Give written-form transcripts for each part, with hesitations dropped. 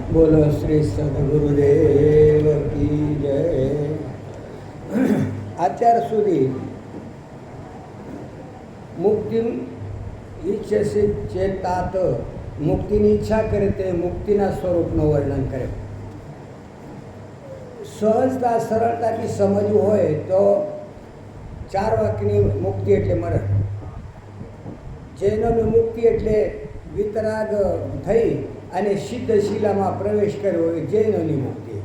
બોલો શ્રી સદગુરુદેવ કી જય. અત્યાર સુધી મુક્તિ ઈચ્છે ચેતાત, મુક્તિની ઈચ્છા કરે તે મુક્તિના સ્વરૂપનું વર્ણન કરે. સહજતા સરળતાથી સમજવું હોય તો ચાર વાક્યની મુક્તિ એટલે મરણ. જૈનોની મુક્તિ એટલે વિતરાગ થઈ અને સિદ્ધ શિલામાં પ્રવેશ કર્યો એ જૈનોની મુક્તિ.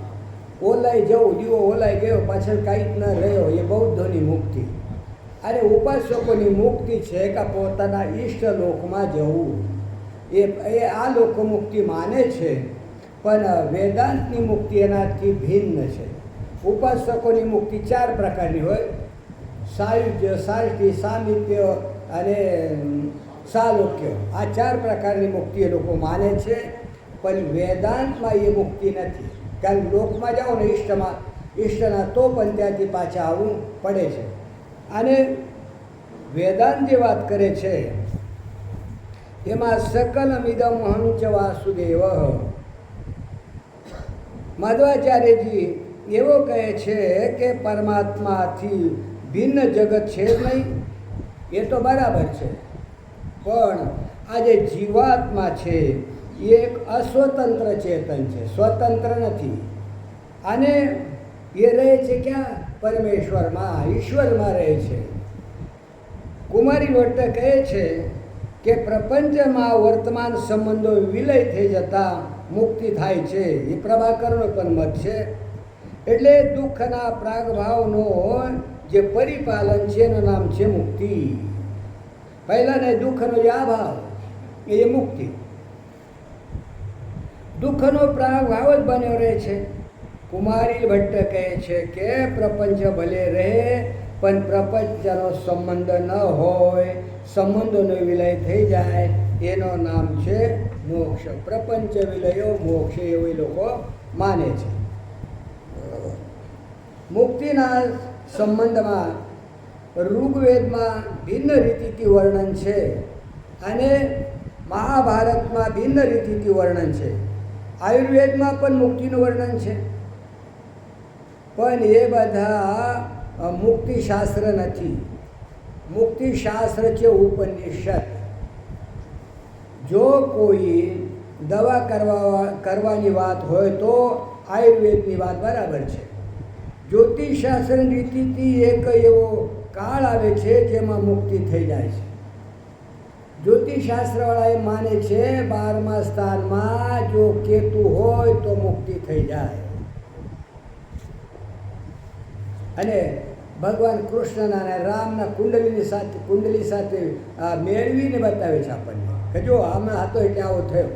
ઓલાઈ જવું, દીવો ઓલાઈ ગયો, પાછળ કાંઈ જ ન રહ્યો એ બૌદ્ધોની મુક્તિ. અને ઉપાસકોની મુક્તિ છે કે પોતાના ઈષ્ટ લોકમાં જવું. એ આ લોકો મુક્તિ માને છે, પણ વેદાંતની મુક્તિ એનાથી ભિન્ન છે. ઉપાસકોની મુક્તિ ચાર પ્રકારની હોય: સાયુજ્ય, સાષ્ટિ, સામીપ્ય અને સાલોક્ય. આ ચાર પ્રકારની મુક્તિ એ લોકો માને છે, પણ વેદાંતમાં એ મુક્તિ નથી. કારણ લોકમાં જાઓ ને ઈષ્ટના તો પણ ત્યાંથી પાછા આવવું પડે છે. અને વેદાંત જે વાત કરે છે એમાં સકલમિદમ હંચ વાસુદેવ. માધવાચાર્યજી એવો કહે છે કે પરમાત્માથી ભિન્ન જગત છે જ નહીં. એ તો બરાબર છે, પણ આ જે જીવાત્મા છે એ એક અસ્વતંત્ર ચેતન છે, સ્વતંત્ર નથી. અને એ રહે છે ક્યાં? પરમેશ્વરમાં, ઈશ્વરમાં રહે છે. કુમારી ભટ્ટ કહે છે કે પ્રપંચમાં વર્તમાન સંબંધો વિલય થઈ જતા મુક્તિ થાય છે. એ પ્રભાકરનો પણ મત છે. એટલે દુઃખના પ્રાગભાવનો જે પરિપાલન છે એનું નામ છે મુક્તિ. પહેલાને દુઃખનો જે અભાવ એ મુક્તિ. દુઃખનો પ્રાગભાવ જ બન્યો રહે છે. કુમારી ભટ્ટ કહે છે કે પ્રપંચ ભલે રહે પણ પ્રપંચનો સંબંધ ન હોય, સંબંધોનો વિલય થઈ જાય, એનું નામ છે મોક્ષ. પ્રપંચ વિલયો મોક્ષ એવું એ લોકો માને છે. મુક્તિના સંબંધમાં ઋગ્વેદમાં ભિન્ન રીતિથી વર્ણન છે અને મહાભારતમાં ભિન્ન રીતિથી વર્ણન છે. આયુર્વેદમાં પણ મુક્તિનું વર્ણન છે, પણ એ બધા મુક્તિશાસ્ત્ર નથી. મુક્તિશાસ્ત્ર છે ઉપનિષદ. જો કોઈ દવા કરવાની વાત હોય તો આયુર્વેદની વાત બરાબર છે. જ્યોતિષશાસ્ત્રની રીતિથી એક એવો કાળ આવે છે જેમાં મુક્તિ થઈ જાય છે. જ્યોતિષશાસ્ત્રવાળા એ માને છે 12મા સ્થાનમાં જો કેતુ હોય તો મુક્તિ થઈ જાય. અને ભગવાન કૃષ્ણના અને રામના કુંડલી સાથે મેળવીને બતાવે છે આપણને કે જો આમાં હતો એટલે આવો થયો.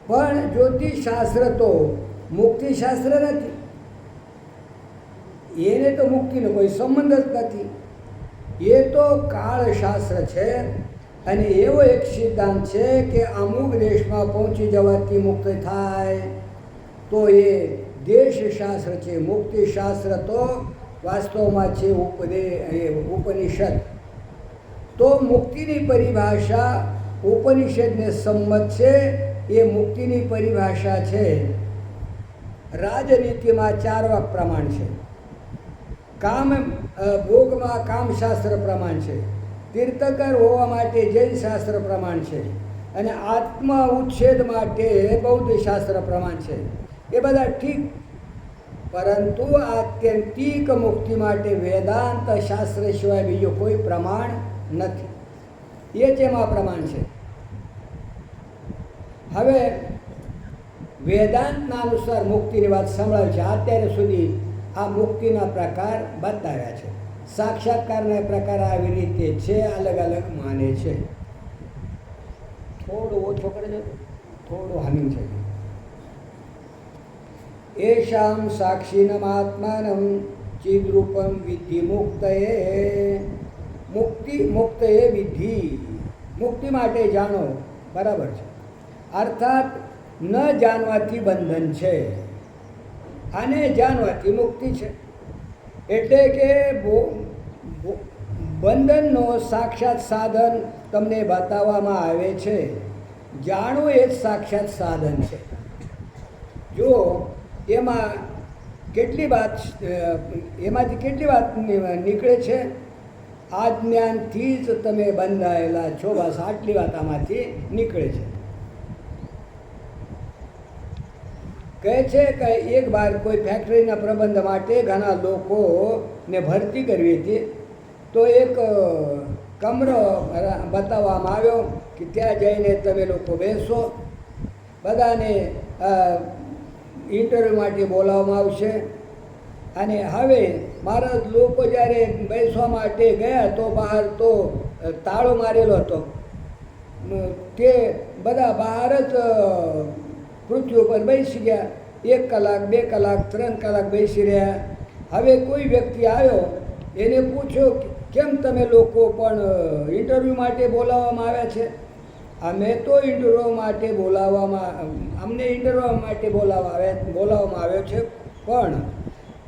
પણ જ્યોતિષશાસ્ત્ર તો મુક્તિશાસ્ત્ર નથી. એને તો મુક્તિનો કોઈ સંબંધ જ નથી. એ તો કાળશાસ્ત્ર છે. અને એવો એક સિદ્ધાંત છે કે અમુક દેશમાં પહોંચી જવાથી મુક્ત થાય તો એ દેશશાસ્ત્ર છે. મુક્તિશાસ્ત્ર તો વાસ્તવમાં છે ઉપનિષદ. તો મુક્તિની પરિભાષા ઉપનિષદને સંમત છે. એ મુક્તિની પરિભાષા છે. રાજનીતિમાં 4 વાક પ્રમાણ છે. ભોગમાં કામશાસ્ત્ર પ્રમાણ છે. તીર્થંકર હોવા માટે જૈન શાસ્ત્ર પ્રમાણ છે. અને આત્મ ઉચ્છેદ માટે બૌદ્ધ શાસ્ત્ર પ્રમાણ છે. એ બધા ઠીક, પરંતુ આત્યંતિક મુક્તિ માટે વેદાંત શાસ્ત્ર સિવાય બીજું કોઈ પ્રમાણ નથી. એ જ એમાં પ્રમાણ છે. હવે વેદાંતના અનુસાર મુક્તિની વાત સંભળાવી છે. અત્યાર સુધી આ મુક્તિના પ્રકાર બતાવ્યા છે. સાક્ષાત્કારના પ્રકાર આવી રીતે છે, અલગ અલગ માને છે. થોડો ઓછો કરજો, થોડું હાનિ છે. એશામ સાક્ષીનમાત્માનમ ચિદ્રૂપમ વિધિ મુક્તયે. મુક્તએ વિધિ. મુક્તિ માટે જાણો, બરાબર છે. અર્થાત ન જાણવાથી બંધન છે અને જાણવાથી મુક્તિ છે. એટલે કે બંધનનો સાક્ષાત સાધન તમને બતાવવામાં આવે છે જાણવું એ જ સાક્ષાત સાધન છે. જો એમાં કેટલી વાત, એમાંથી કેટલી વાત નીકળે છે? આ જ્ઞાનથી જ તમે બંધાયેલા છો, બસ આટલી વાત આમાંથી નીકળે છે. કહે છે કે એક વાર કોઈ ફેક્ટરીના પ્રબંધ માટે ઘણા લોકોને ભરતી કરવી હતી, તો એક કમરો બતાવવામાં આવ્યો કે ત્યાં જઈને તમે લોકો બેસો, બધાને ઇન્ટરવ્યૂ માટે બોલાવવામાં આવશે. અને હવે મારા લોકો જ્યારે બેસવા માટે ગયા તો બહાર તો તાળો મારેલો હતો. તે બધા બહાર જ પૃથ્વી ઉપર બેસી ગયા. 1 કલાક, 2 કલાક, 3 કલાક બેસી રહ્યા. હવે કોઈ વ્યક્તિ આવ્યો, એને પૂછ્યો કેમ તમે લોકો પણ ઇન્ટરવ્યૂ માટે બોલાવવામાં આવ્યા છે? અમે તો ઇન્ટરવ્યૂ માટે અમને ઇન્ટરવ્યૂ માટે બોલાવવામાં આવ્યો છે, પણ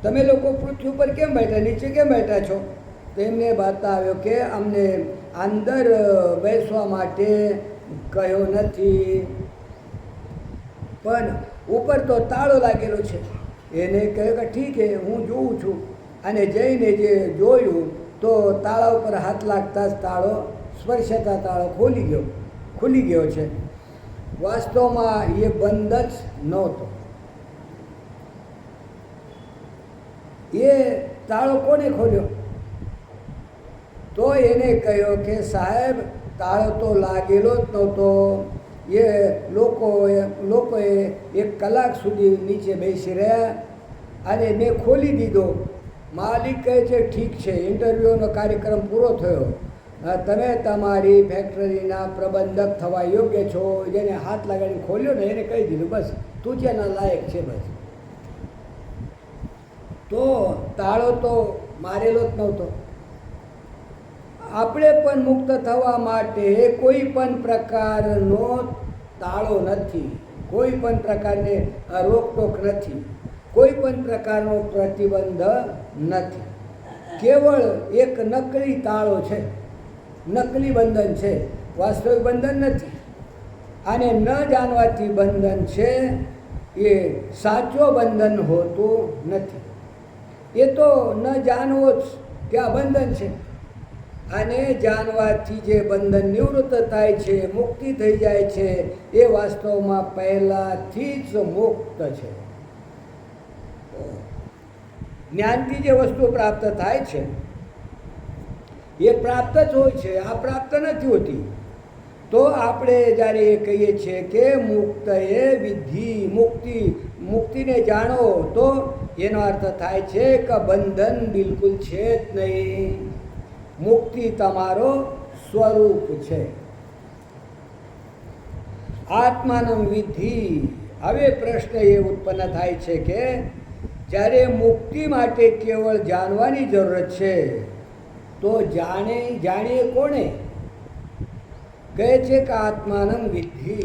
તમે લોકો પૃથ્વી ઉપર કેમ બેઠા, નીચે કેમ બેઠા છો? તો એમને બતાવ્યો કે અમને અંદર બેસવા માટે કહ્યો નથી, પણ ઉપર તો તાળો લાગેલો છે. એને કહ્યું કે ઠીક છે, હું જોઉં છું. અને જઈને જે જોયું તો તાળા ઉપર હાથ લાગતા જ તાળો સ્પર્શતા તાળો ખુલી ગયો છે. વાસ્તવમાં એ બંધ જ નહોતો. એ તાળો કોને ખોલ્યો? તો એને કહ્યો કે સાહેબ, તાળો તો લાગેલો જ નહોતો. એ લોકોએ 1 કલાક સુધી નીચે બેસી રહ્યા અને મેં ખોલી દીધો. માલિક કહે છે ઠીક છે, ઇન્ટરવ્યૂનો કાર્યક્રમ પૂરો થયો, તમે તમારી ફેક્ટરીના પ્રબંધક થવા યોગ્ય છો. જેને હાથ લગાડીને ખોલ્યો ને એને કહી દીધું બસ તું જેના લાયક છે બસ. તો તાળો તો મારેલો જ નહોતો. આપણે પણ મુક્ત થવા માટે કોઈ પણ પ્રકારનો તાળો નથી, કોઈ પણ પ્રકારની રોકટોક નથી, કોઈ પણ પ્રકારનો પ્રતિબંધ નથી. કેવળ એક નકલી તાળો છે, નકલી બંધન છે, વાસ્તવિક બંધન નથી. આને ન જાણવાથી બંધન છે, એ સાચો બંધન હોતું નથી. એ તો ન જાણવો જ કે આ બંધન છે. આને જાણવાથી જે બંધન નિવૃત્ત થાય છે, મુક્તિ થઈ જાય છે, એ વાસ્તવમાં પહેલાંથી જ મુક્ત છે. જ્ઞાનથી જે વસ્તુ પ્રાપ્ત થાય છે એ પ્રાપ્ત જ હોય છે, આ પ્રાપ્ત નથી હોતી. તો આપણે જ્યારે એ કહીએ છીએ કે મુક્ત એ વિધિ, મુક્તિને જાણો, તો એનો અર્થ થાય છે કે બંધન બિલકુલ છે જ નહીં. મુક્તિ તમારો સ્વરૂપ છે. આત્માનમ વિધિ. હવે પ્રશ્ન એ ઉત્પન્ન થાય છે કે જ્યારે મુક્તિ માટે કેવળ જાણવાની જરૂરત છે, તો જાણીએ કોને? કહે છે કે આત્માનમ વિધિ.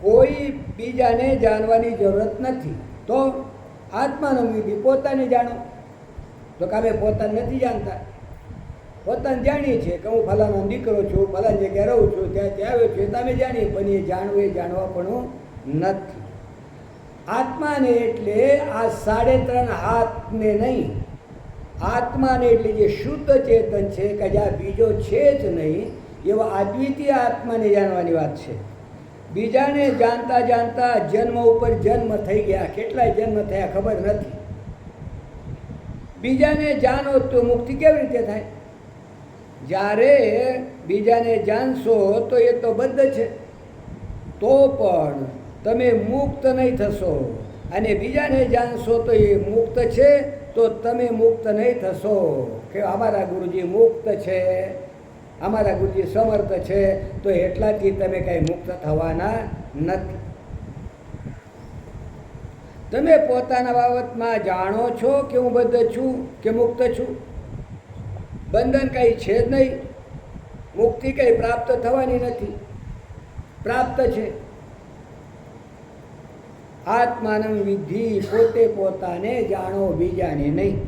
કોઈ બીજાને જાણવાની જરૂરત નથી. તો આત્માનમ વિધિ, પોતાને જાણો. તો કે અમે પોતાને નથી જાણતા, પોતાને જાણીએ છીએ કે હું ફલાનો દીકરો છું, ફલાની જગ્યાએ રહું છું, ત્યાંથી આવ્યો છું, તમે જાણીએ, પણ એ જાણવા પણ નથી. આત્માને એટલે આ 3.5 હાથને નહીં, આત્માને એટલે જે શુદ્ધ ચેતન છે કે જ્યાં બીજો છે જ નહીં, એવા અદ્વિતીય આત્માને જાણવાની વાત છે. બીજાને જાણતા જાણતા જન્મ ઉપર જન્મ થઈ ગયા, કેટલાય જન્મ થયા ખબર નથી. બીજાને જાણો તો મુક્તિ કેવી રીતે થાય? જ્યારે બીજાને જાણશો તો એ તો બંધ છે, તો પણ તમે મુક્ત નહીં થશો. અને બીજાને જાણશો તો એ મુક્ત છે, તો તમે મુક્ત નહીં થશો. કે અમારા ગુરુજી મુક્ત છે, અમારા ગુરુજી સમર્થ છે, તો એટલાથી તમે કાંઈ મુક્ત થવાના નથી. તમે પોતાના બાબતમાં જાણો છો કે હું બંધ છું કે મુક્ત છું? બંધન કંઈ છે જ નહીં, મુક્તિ કંઈ પ્રાપ્ત થવાની નથી, પ્રાપ્ત છે. આત્માનમ વિધિ. પોતે પોતાને જાણો, બીજાને નહીં.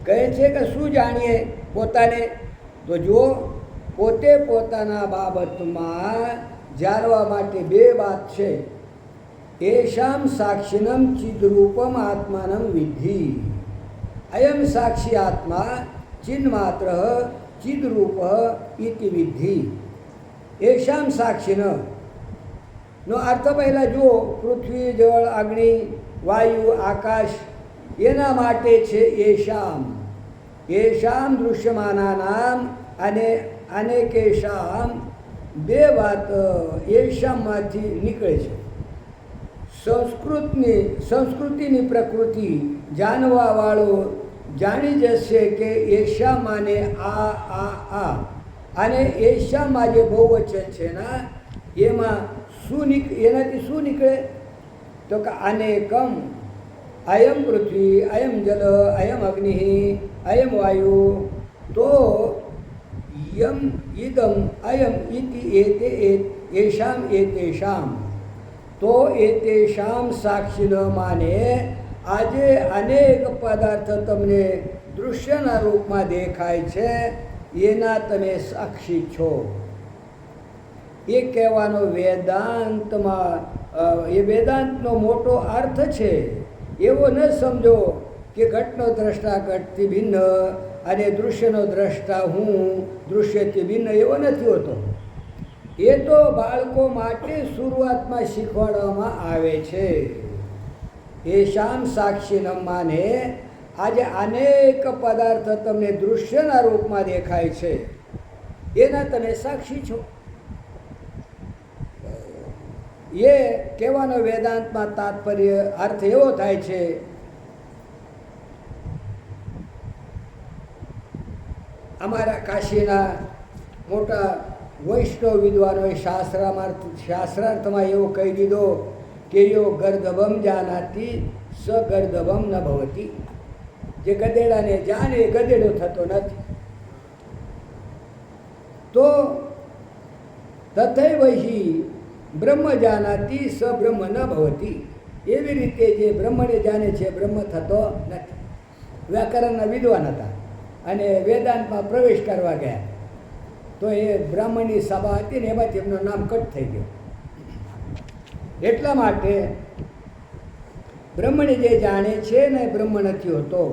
કહે છે કે શું જાણીએ પોતાને? તો જુઓ, પોતે પોતાના બાબતમાં જાણવા માટે બે વાત છે. એશામ સાક્ષિનમ ચિદરૂપમ આત્માનમ વિદ્ધિ. અયમ સાક્ષી આત્મા ચિન્માત્ર ચિદરૂપ ઇતિ વિદ્ધિ. એશામ સાક્ષિન નો અર્થ પહેલાં જુઓ. પૃથ્વી, જળ, અગ્નિ, વાયુ, આકાશ એના માટે છે એશામ. એશામ દૃશ્યમાનાનામ અને અનેકેશામ બે વાત એશામમાંથી નીકળે છે. સંસ્કૃતિની પ્રકૃતિ જાણવાવાળો જાણી જશે કે એશા માને આ અને એશામાં જે બહુવચન છે ના એમાં એનાથી શું નીકળે તો કે અનેકમ. અયમ પૃથ્વી, અયમ જલ, અયમ અગ્નિ, અયમ વાયુ. તો યમ ઇદમ અયમ ઇતિ એતે એશામ એતેશામ. તો એતેશામ સાક્ષી ન માને આજે અનેક પદાર્થ તમને દૃશ્યના રૂપમાં દેખાય છે એના તમે સાક્ષી છો. એ કહેવાનો વેદાંતમાં એ વેદાંતનો મોટો અર્થ છે. એવો ન સમજો કે ઘટનો દ્રષ્ટા ઘટથી ભિન્ન અને દૃશ્યનો દ્રષ્ટા હું દૃશ્યથી ભિન્ન, એવો નથી હોતો. એ તો બાળકો માટે શરૂઆતમાં શીખવાડવામાં આવે છે. એશામ સાક્ષીનમ માને આજે અનેક પદાર્થ તમને દૃશ્યના રૂપમાં દેખાય છે એના તમે સાક્ષી છો. એ કહેવાનો વેદાંતમાં તાત્પર્ય અર્થ એવો થાય છે અમારા કાશીના મોટા વૈષ્ણવ વિદ્વાનોએ શાસ્ત્રાર્થમાં એવો કહી દીધો કે યો ગર્દભમ જાનાતી સ ગર્દભમ ન ભવતી. જે ગધેડાને જાણે એ ગધેડો થતો નથી. તો તથૈવ હિ બ્રહ્મ જાનાતી સ બ્રહ્મ ન ભવતી. એવી રીતે જે બ્રહ્મને જાણે છે બ્રહ્મ થતો નથી. વ્યાકરણના વિદ્વાન હતા અને વેદાંતમાં પ્રવેશ કરવા ગયા તો એ બ્રાહ્મણની સભા હતી ને એમાંથી એમનું નામ કટ થઈ ગયું. એટલા માટે બ્રહ્મને જે જાણે છે ને બ્રહ્મ નથી હોતો.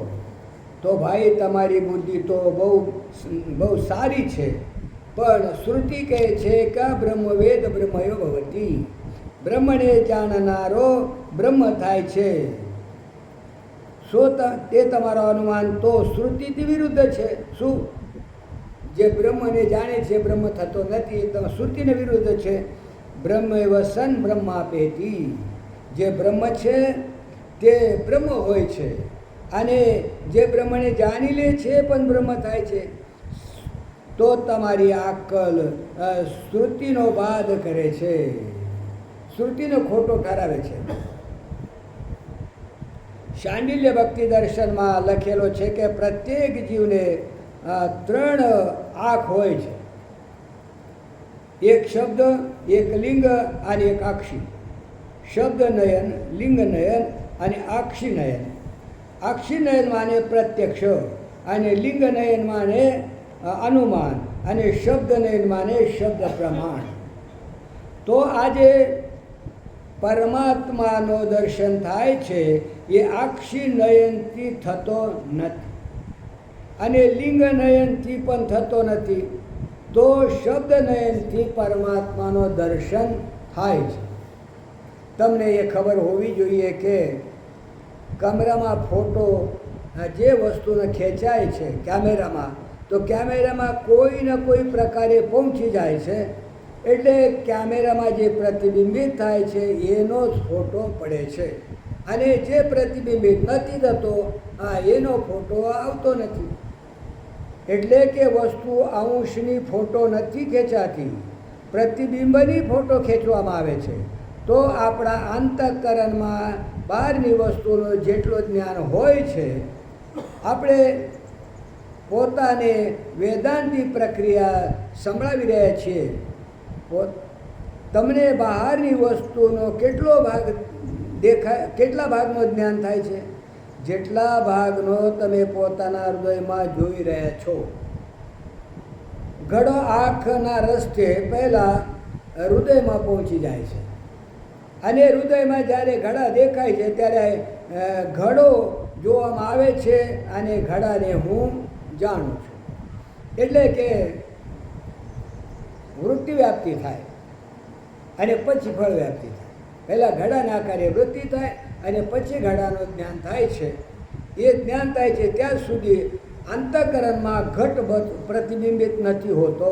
તો ભાઈ તમારી બુદ્ધિ તો બહુ સારી છે, પણ શ્રુતિ કહે છે કે બ્રહ્મવેદ બ્રહ્મયો ભવતી. બ્રહ્મને જાણનારો બ્રહ્મ થાય છે. તે તમારો અનુમાન તો શ્રુતિથી વિરુદ્ધ છે. શું? જે બ્રહ્મને જાણે છે બ્રહ્મ થતો નથી એ શ્રુતિને વિરુદ્ધ છે. બ્રહ્મ એવ સન બ્રહ્માપેતી. જે બ્રહ્મ છે તે બ્રહ્મ હોય છે અને જે બ્રહ્મને જાણી લે છે પણ બ્રહ્મ થાય છે. તો તમારી આકલ શ્રુતિનો બાદ કરે છે, શ્રુતિનો ખોટો ઠરાવે છે. શાંડિલ્ય ભક્તિ દર્શનમાં લખેલો છે કે પ્રત્યેક જીવને 3 આંખ હોય છે. એક શબ્દ, એક લિંગ અને એક અક્ષી. શબ્દ નયન, લિંગ નયન અને અક્ષી નયન. અક્ષી નયન માને પ્રત્યક્ષ અને લિંગ નયન માને અનુમાન અને શબ્દ નયન માને શબ્દ પ્રમાણ. તો આજે પરમાત્માનો દર્શન થાય છે એ અક્ષી નયનથી થતો નથી અને લિંગ નયનથી પણ થતો નથી. તો શબ્દ નયનથી પરમાત્માનો દર્શન થાય છે. તમને એ ખબર હોવી જોઈએ કે કેમેરામાં ફોટો જે વસ્તુને ખેંચાય છે કેમેરામાં, તો કેમેરામાં કોઈ ને કોઈ પ્રકારે પહોંચી જાય છે. એટલે કેમેરામાં જે પ્રતિબિંબિત થાય છે એનો જ ફોટો પડે છે અને જે પ્રતિબિંબિત નથી થતો એનો ફોટો આવતો નથી. એટલે કે વસ્તુ અંશની ફોટો નથી ખેંચાતી, પ્રતિબિંબની ફોટો ખેંચવામાં આવે છે. તો આપણા અંતઃકરણમાં બહારની વસ્તુનું જેટલું જ્ઞાન હોય છે, આપણે પોતાને વેદાંતી પ્રક્રિયા સંભળાવી રહ્યા છીએ. તમને બહારની વસ્તુનો કેટલા ભાગનો જ્ઞાન થાય છે? જેટલા ભાગનો તમે પોતાના હૃદયમાં જોઈ રહ્યા છો. ઘડો આંખના રસ્તે પહેલાં હૃદયમાં પહોંચી જાય છે. અને હૃદયમાં જ્યારે ઘડા દેખાય છે ત્યારે ઘડો જોવામાં આવે છે અને ઘડાને હું જાણું છું. એટલે કે વૃત્તિ વ્યાપ્તિ થાય અને પછી ફળ વ્યાપ્તિ થાય. પહેલાં ઘડાના આકારે વૃત્તિ થાય અને પછી ઘડાનું જ્ઞાન થાય છે. એ જ્ઞાન થાય છે ત્યાં સુધી અંતઃકરણમાં ઘટ પ્રતિબિંબિત નથી હોતો.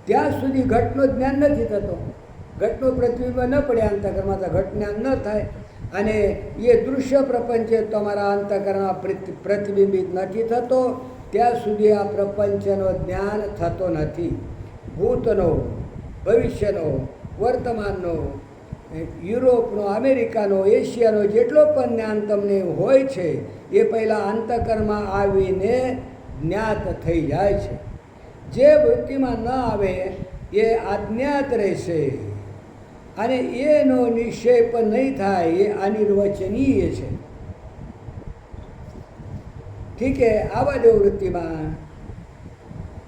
ત્યાં સુધી ઘટનું જ્ઞાન નથી થતો. ઘટનું પ્રતિબિંબ ન પડે અંતઃકરણમાં તો ઘટ જ્ઞાન ન થાય. અને એ દૃશ્ય પ્રપંચ તમારા અંતઃકરણમાં પ્રતિબિંબિત નથી થતો ત્યાં સુધી આ પ્રપંચનો જ્ઞાન થતો નથી. ભૂતનો, ભવિષ્યનો, વર્તમાનનો, યુરોપનો, અમેરિકાનો, એશિયાનો જેટલો પણ જ્ઞાન તમને હોય છે એ પહેલાં અંતઃકરણમાં આવીને જ્ઞાત થઈ જાય છે. જે વૃત્તિમાં ન આવે એ અજ્ઞાત રહેશે અને એનો નિશ્ચય પણ નહીં થાય. એ અનિર્વચનીય છે. ઠીક છે, આવા દો વૃત્તિમાં.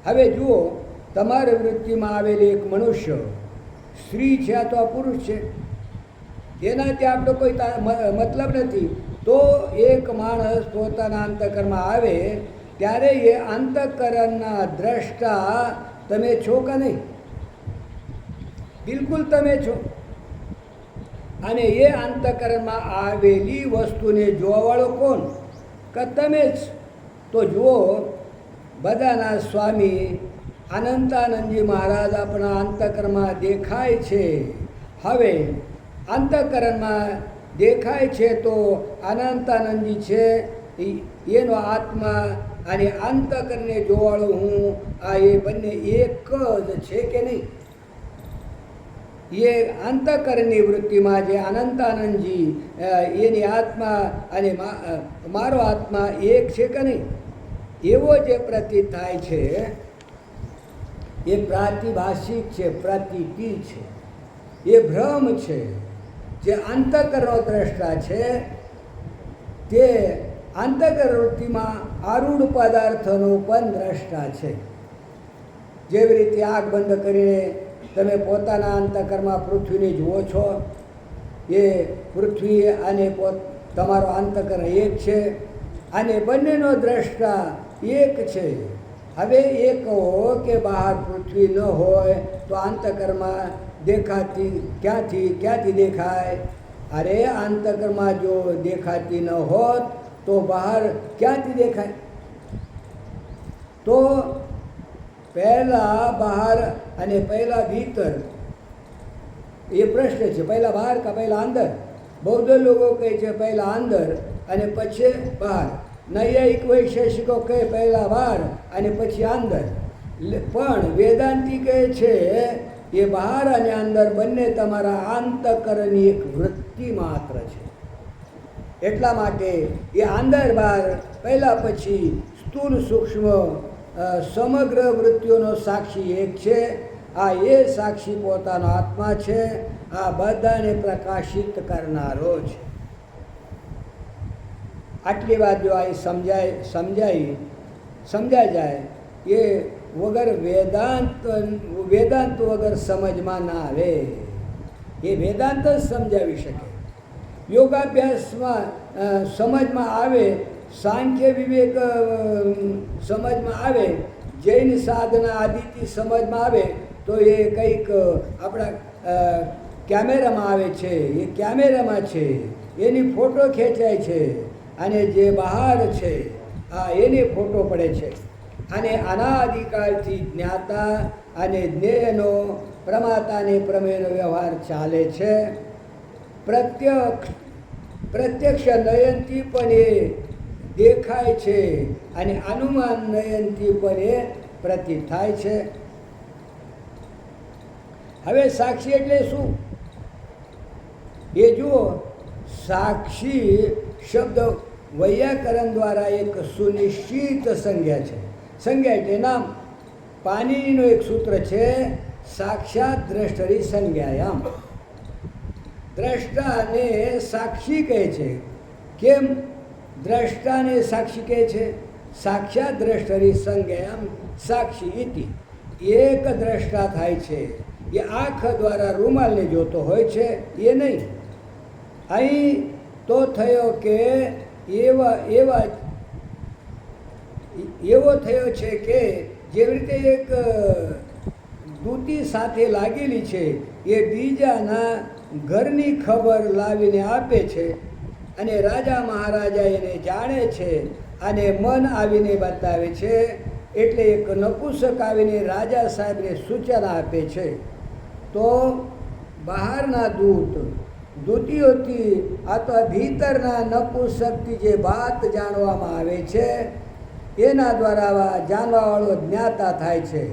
હવે જુઓ, તમારી વૃત્તિમાં આવેલી એક મનુષ્ય સ્ત્રી છે અથવા પુરુષ છે એનાથી આપણો કોઈ મતલબ નથી. તો એક માણસ પોતાના અંતઃકરણમાં આવે ત્યારે એ અંતઃકરણના દ્રષ્ટા તમે છો કે નહીં? બિલકુલ તમે છો. અને એ અંતઃકરણમાં આવેલી વસ્તુને જોવાવાળો કોણ? કે તમે જ. તો જુઓ, બધાના સ્વામી અનંતાનંદજી મહારાજ આપણા અંતઃકરણમાં દેખાય છે. હવે અંતઃકરણમાં દેખાય છે તો અનંતાનંદજી છે એનો આત્મા અને અંતઃકરણને જોવાળો હું, આ એ બંને એક જ છે કે નહીં? એ અંતઃકરણની વૃત્તિમાં જે અનંતાનંદજી એની આત્મા અને મારો આત્મા એક છે કે નહીં? એવો જે પ્રતીત થાય છે એ પ્રાતિભાષિક છે, પ્રતીતિ છે, એ ભ્રમ છે. જે અંતઃકરણો દ્રષ્ટા છે તે અંતઃકરણ વૃત્તિમાં આરૂઢ પદાર્થોનો પણ દ્રષ્ટા છે. જેવી રીતે આંખ બંધ કરીને તમે પોતાના અંતઃકરણમાં પૃથ્વીને જુઓ છો, એ પૃથ્વી અને તમારો અંતઃકરણ એક છે અને બંનેનો દ્રષ્ટા એક છે. હવે એ કહો કે બહાર પૃથ્વી ન હોય તો અંતઃકરણમાં દેખાતી ક્યાંથી દેખાય? અરે અંતઃકરણમાં જો દેખાતી ન હોત તો બહાર ક્યાંથી દેખાય? તો પહેલાં બહાર અને પહેલાં ભીતર એ પ્રશ્ન છે. પહેલાં બહાર કે પહેલાં અંદર? બૌદ્ધ લોકો કહે છે પહેલાં અંદર અને પછી બહાર. નૈયાયિક વૈશેષિકો કહે પહેલાં બહાર અને પછી અંદર. પણ વેદાંતી કહે છે એ બહાર અને અંદર બંને તમારા અંતઃકરણની એક વૃત્તિ માત્ર છે. એટલા માટે એ અંદર બહાર, પહેલાં પછી સ્થૂળ સૂક્ષ્મ સમગ્ર વૃત્તિઓનો સાક્ષી એક છે. આ એ સાક્ષી પોતાનો આત્મા છે. આ બધાને પ્રકાશિત કરનારો છે. આટલી વાત જો અહીં સમજાઈ જાય એ વગર વેદાંત વગર સમજમાં ના આવે. એ વેદાંત જ સમજાવી શકે. યોગાભ્યાસમાં સમજમાં આવે, સાંખ્ય વિવેક સમજમાં આવે, જૈન સાધના આદિથી સમજમાં આવે તો એ કંઈક આપણા કેમેરામાં આવે છે. એ કેમેરામાં છે, એની ફોટો ખેંચાય છે અને જે બહાર છે એની ફોટો પડે છે. અને અનાદિકાળથી જ્ઞાતા અને જ્ઞેયનો પ્રમાતાને પ્રમેયનો વ્યવહાર ચાલે છે. પ્રત્યક્ષ નયનથી પણ એ દેખાય છે અને અનુમાન નયનથી પણ એ પ્રતીત થાય છે. હવે સાક્ષી એટલે શું એ જુઓ. સાક્ષી શબ્દ વૈયાકરણ દ્વારા એક સુનિશ્ચિત સંજ્ઞા છે. સંજ્ઞા એટલે નામ. પાણીનું એક સૂત્ર છે, સાક્ષાત દ્રષ્ટરી સંજ્ઞાયામ. દ્રષ્ટાને સાક્ષી કહે છે. કેમ દ્રષ્ટાને સાક્ષી કહે છે? સાક્ષાત દ્રષ્ટરી સંજ્ઞાયામ સાક્ષી ઇતિ. એક દ્રષ્ટા થાય છે. એ આંખ દ્વારા રૂમાલને જોતો હોય છે એ નહીં. અહીં તો થયો કે એવો થયો છે કે જેવી રીતે એક દૂતી સાથે લાગેલી છે એ બીજાના ઘરની ખબર લાવીને આપે છે અને રાજા મહારાજા એને જાણે છે અને મન આવીને બતાવે છે. એટલે એક નપુંસક આવીને રાજા સાહેબને સૂચના આપે છે. તો બહારના દૂતીઓથી અથવા ભીતરના નપુંસકથી જે વાત જાણવામાં આવે છે એના દ્વારા જાણવાવાળો જ્ઞાતા થાય છે.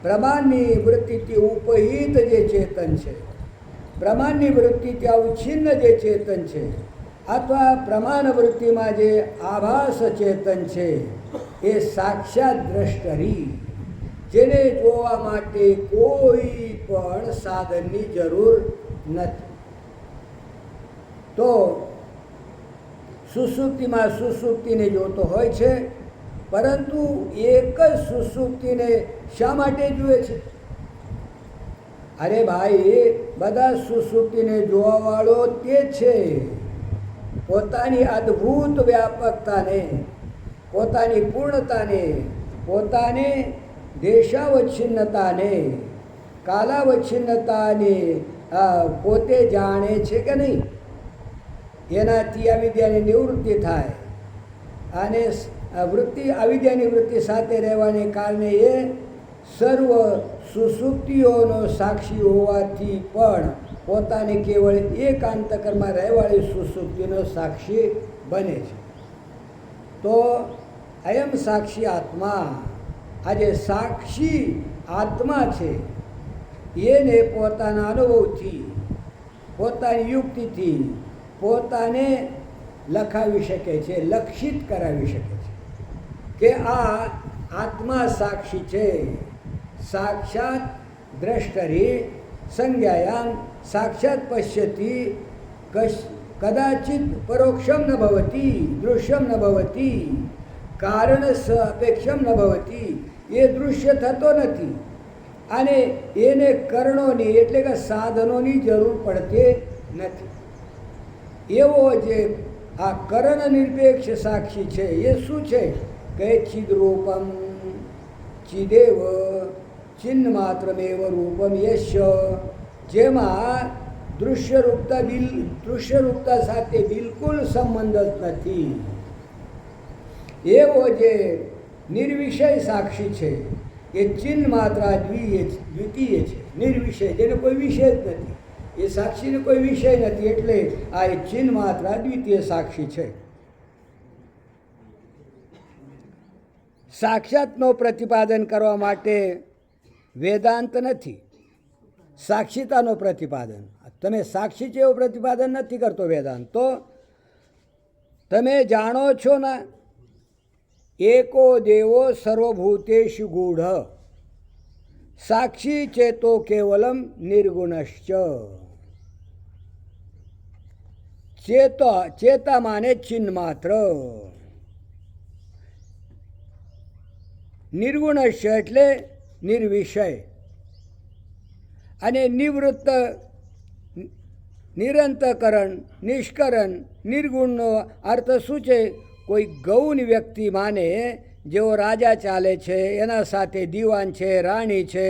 પ્રમાણની વૃત્તિથી ઉપહિત જે ચેતન છે, પ્રમાણની વૃત્તિથી અવચ્છિન્ન જે ચેતન છે અથવા પ્રમાણ વૃત્તિમાં જે આભાસ ચેતન છે એ સાક્ષાત દ્રષ્ટરી, જેને જોવા માટે કોઈ પણ સાધનની જરૂર નથી. તો સુષુપ્તિમાં સુષુપ્તિને જોતો હોય છે, પરંતુ એક જ સુષુપ્તિને શા માટે જુએ છે? અરે ભાઈ, બધા સુષુપ્તિને જોવાવાળો તે છે. પોતાની અદ્ભુત વ્યાપકતાને, પોતાની પૂર્ણતાને, પોતાને દેશાવચ્છિન્નતાને, કાલાવચ્છિન્નતાને પોતે જાણે છે કે નહીં? એનાથી અવિદ્યાની નિવૃત્તિ થાય અને અવિદ્યાની વૃત્તિ સાથે રહેવાને કારણે એ સર્વ સુષુપ્તિઓનો સાક્ષી હોવાથી પણ પોતાને કેવળ એક અંતકરમાં રહેવાળી સુષુપ્તિનો સાક્ષી બને છે. તો અયમ સાક્ષી આત્મા, આ જે સાક્ષી આત્મા છે એને પોતાના અનુભવથી, પોતાની યુક્તિથી પોતાને લખાવી શકે છે, લક્ષિત કરાવી શકે છે કે આ આત્મા સાક્ષી છે. સાક્ષાત દ્રષ્ટરી સંજ્ઞાયામ સાક્ષાત પશ્યતિ કદાચિત પરોક્ષમ ન ભવતી દૃશ્યમ ન ભવતી કારણ સ અપેક્ષમ ન ભવતી. એ દૃશ્ય થતો નથી અને એને કર્ણોની એટલે કે સાધનોની જરૂર પડતી નથી. એવો જે આ કરણ નિરપેક્ષ સાક્ષી છે એ શું છે કે ચિદરૂપમ ચિદેવ ચિન્ન માત્રમેવ રૂપમ યશ, જેમાં દૃશ્યરૂપતા સાથે બિલકુલ સંબંધ જ નથી. એવો જે નિર્વિષય સાક્ષી છે એ ચિન્ન માત્રા દ્વિતીય છે, નિર્વિષય, જેને કોઈ વિષય જ નથી. એ સાક્ષીને કોઈ વિષય નથી, એટલે આ એ ચિન્ન માત્રા દ્વિતીય સાક્ષી છે. સાક્ષાતનો પ્રતિપાદન કરવા માટે વેદાંત નથી, સાક્ષીતાનો પ્રતિપાદન. તમે સાક્ષી છે એવું પ્રતિપાદન નથી કરતો વેદાંત. તો તમે જાણો છો ને, એકો દેવો સર્વભૂતેષુ ગૂઢ સાક્ષી ચેતો કેવલમ નિર્ગુણશ્ચ. ચેતા માને ચિન્ન માત્ર, નિર્ગુણશ્ચ એટલે નિર્વિષય, અને નિવૃત્ત નિરંતકરણ નિષ્કરણ. નિર્ગુણનો અર્થ શું છે? કોઈ ગૌણ વ્યક્તિ માને, જેઓ રાજા ચાલે છે, એના સાથે દીવાન છે, રાણી છે,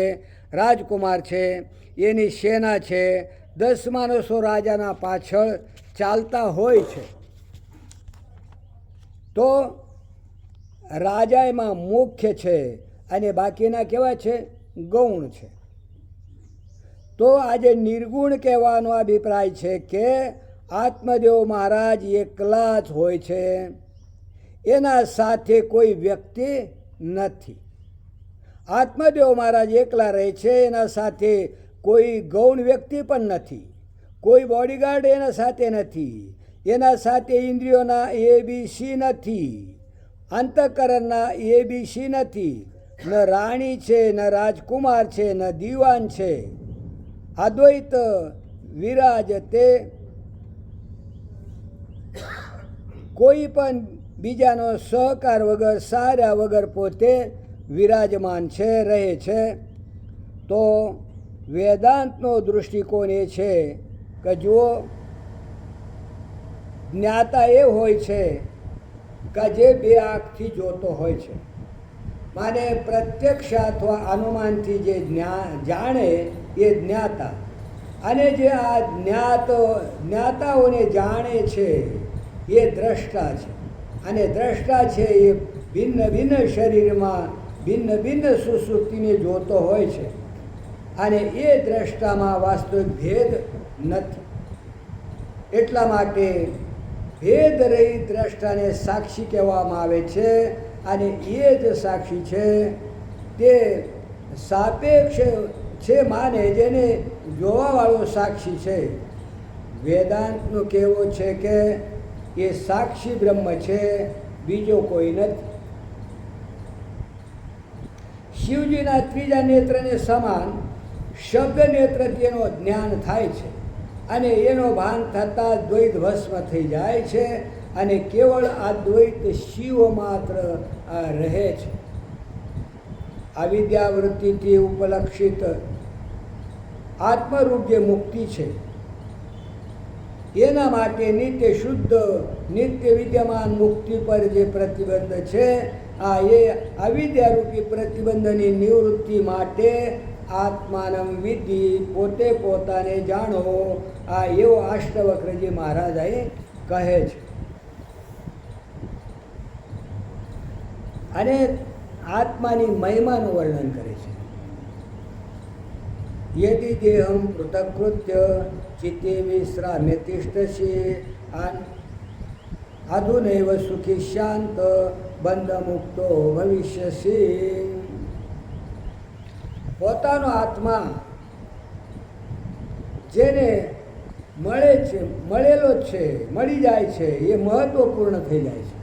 રાજકુમાર છે, એની સેના છે, 10 માણસો રાજાના પાછળ ચાલતા હોય છે. તો રાજા એમાં મુખ્ય છે અને બાકીના કેવા છે? ગૌણ છે. તો આજે નિર્ગુણ કહેવાનો અભિપ્રાય છે કે આત્મદેવ મહારાજ એકલા જ હોય છે, એના સાથે કોઈ વ્યક્તિ નથી. આત્મદેવ મહારાજ એકલા રહે છે, એના સાથે કોઈ ગૌણ વ્યક્તિ પણ નથી, કોઈ બોડીગાર્ડ એના સાથે નથી, એના સાથે ઇન્દ્રિયોના ABC નથી, અંતઃકરણના ABC નથી, ન રાણી છે, ન રાજકુમાર છે, ન દીવાન છે. અદ્વૈત વિરાજતે, કોઈ પણ બીજાનો સહકાર વગર, સહારા વગર પોતે વિરાજમાન છે, રહે છે. તો વેદાંતનો દૃષ્ટિકોણ એ છે કે જુઓ, જ્ઞાતા એ હોય છે કે જે બે આંખથી જોતો હોય છે. માને પ્રત્યક્ષ અથવા અનુમાનથી જે જાણે એ જ્ઞાતા, અને જે આ જ્ઞાતાઓને જાણે છે એ દ્રષ્ટા છે. અને દ્રષ્ટા છે એ ભિન્ન ભિન્ન શરીરમાં ભિન્ન ભિન્ન સુષુપ્તિને જોતો હોય છે. અને એ દ્રષ્ટામાં વાસ્તવિક ભેદ નથી. એટલા માટે ભેદ રહિત દ્રષ્ટાને સાક્ષી કહેવામાં આવે છે. અને એ જ સાક્ષી છે તે સાપેક્ષ છે, માને જેને જોવાવાળો સાક્ષી છે. વેદાંતનું કહેવું છે કે એ સાક્ષી બ્રહ્મ છે, બીજો કોઈ નથી. શિવજીના ત્રીજા નેત્રને સમાન શબ્દ નેત્રથી એનો જ્ઞાન થાય છે. અને એનો ભાન થતાં દ્વૈત ભસ્મ થઈ જાય છે. અને કેવળ આ દ્વૈત શિવ માત્ર રહે છે. અવિદ્યાવૃત્તિથી ઉપલક્ષિત આત્મરૂપ જે મુક્તિ છે, એના માટે નિત્ય શુદ્ધ નિત્ય વિદ્યમાન મુક્તિ પર જે પ્રતિબંધ છે, એ અવિદ્યારૂપી પ્રતિબંધની નિવૃત્તિ માટે આત્માનમ વિધિ, પોતે પોતાને જાણો, એવો અષ્ટવક્રજી મહારાજ અહીં કહે છે. અને આત્માની મહિમાનું વર્ણન કરે છે. યદિ દેહમ પૃથકૃત્ય ચિત્તે વિશ્રામ્ય તિષ્ઠસી અધુનૈવ સુખી શાંત બંધમુક્તો ભવિષ્યસી. પોતાનો આત્મા જેને મળે છે, મળેલો જ છે, મળી જાય છે, એ મહત્વપૂર્ણ થઈ જાય છે.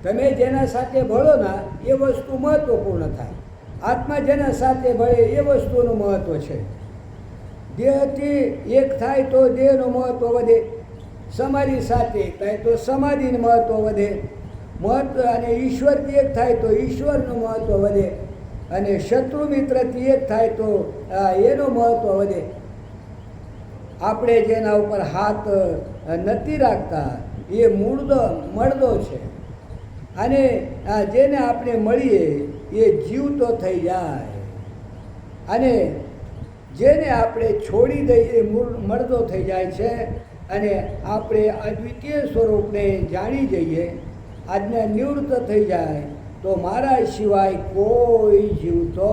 તમે જેના સાથે ભળો ના એ વસ્તુ મહત્વપૂર્ણ થાય. આત્મા જેના સાથે ભળે એ વસ્તુનું મહત્વ છે. દેહથી એક થાય તો દેહનું મહત્વ વધે, સમાધિ સાથે એક થાય તો સમાધિનું મહત્વ વધે, અને ઈશ્વરથી એક થાય તો ઈશ્વરનું મહત્વ વધે, અને શત્રુ મિત્રથી એક થાય તો એનું મહત્વ વધે. આપણે જેના ઉપર હાથ નથી રાખતા એ મળદો છે. અને જેને આપણે મળીએ એ જીવતો થઈ જાય, અને જેને આપણે છોડી દઈએ એ મળદો થઈ જાય છે. અને આપણે અદ્વિતીય સ્વરૂપને જાણી જઈએ, આજ્ઞા નિવૃત્ત થઈ જાય તો મારા સિવાય કોઈ જીવતો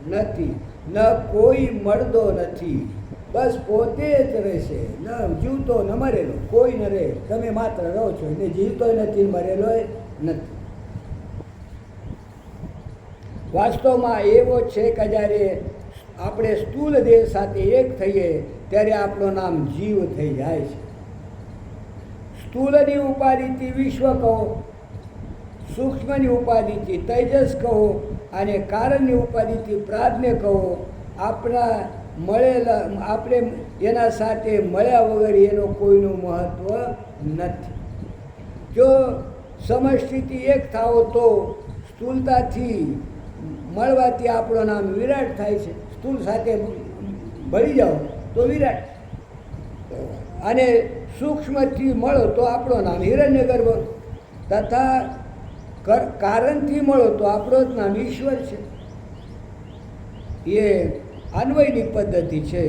નથી, ન કોઈ મળદો નથી, બસ પોતે જ રહેશે. ન જીવતો ન મરેલો કોઈ ન રહે, તમે માત્ર રહો છો, એટલે જીવતો નથી, મરેલો નથી. વાસ્તવમાં એવો છે કે જ્યારે આપણે સ્થૂળ દેહ સાથે એક થઈએ ત્યારે આપણું નામ જીવ થઈ જાય છે. સ્થૂળની ઉપાધિથી વિશ્વ કહો, સૂક્ષ્મની ઉપાધિથી તેજસ કહો, અને કારણની ઉપાધિથી પ્રાજ્ઞ કહો. આપણે એના સાથે મળ્યા વગર એનો કોઈનું મહત્વ નથી. જો સમષ્ટિથી એક થાઓ તો સ્થૂળતાથી મળવાથી આપણું નામ વિરાટ થાય છે. સ્થૂળ સાથે ભળી જાઓ તો વિરાટ, અને સૂક્ષ્મથી મળો તો આપણું નામ હિરણ્યગર્ભ, તથા કારણથી મળો તો આપણું જ નામ ઈશ્વર છે. એ અન્વયની પદ્ધતિ છે.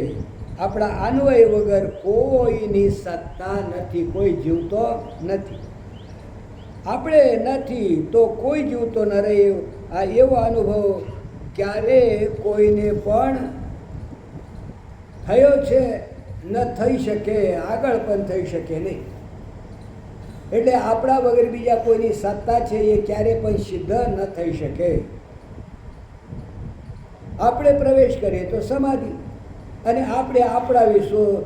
આપણા અન્વય વગર કોઈની સત્તા નથી, કોઈ જીવતો નથી. આપણે નથી તો કોઈ જીવતો ન રહે. આ એવો અનુભવ ક્યારે કોઈને પણ થયો છે, ન થઈ શકે, આગળ પણ થઈ શકે નહીં. એટલે આપણા વગર બીજા કોઈની સત્તા છે એ ક્યારે પણ સિદ્ધ ન થઈ શકે. આપણે પ્રવેશ કરીએ તો સમાધિ, અને આપણે આપણા વિશ્વ,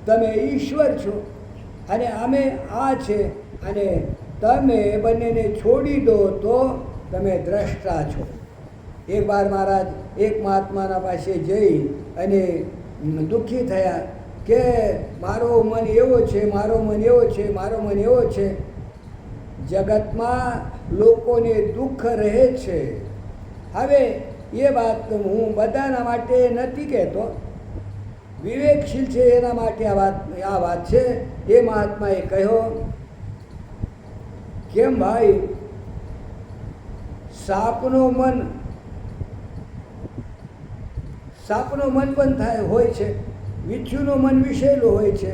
તમે ઈશ્વર છો અને અમે આ છે, અને તમે બંનેને છોડી દો તો તમે દ્રષ્ટા છો. એક વાર મહારાજ એક મહાત્માના પાસે જઈ અને દુઃખી થયા કે મારો મન એવો છે, મારો મન એવો છે, મારો મન એવો છે. જગતમાં લોકોને દુઃખ રહે છે. હવે એ વાત હું બધાના માટે નથી કહેતો, વિવેકશીલ છે એના માટે આ વાત છે. એ મહાત્માએ કહ્યો, કેમ ભાઈ, સાપનો મન પણ હોય છે, વીછુનું મન વિષેલું હોય છે,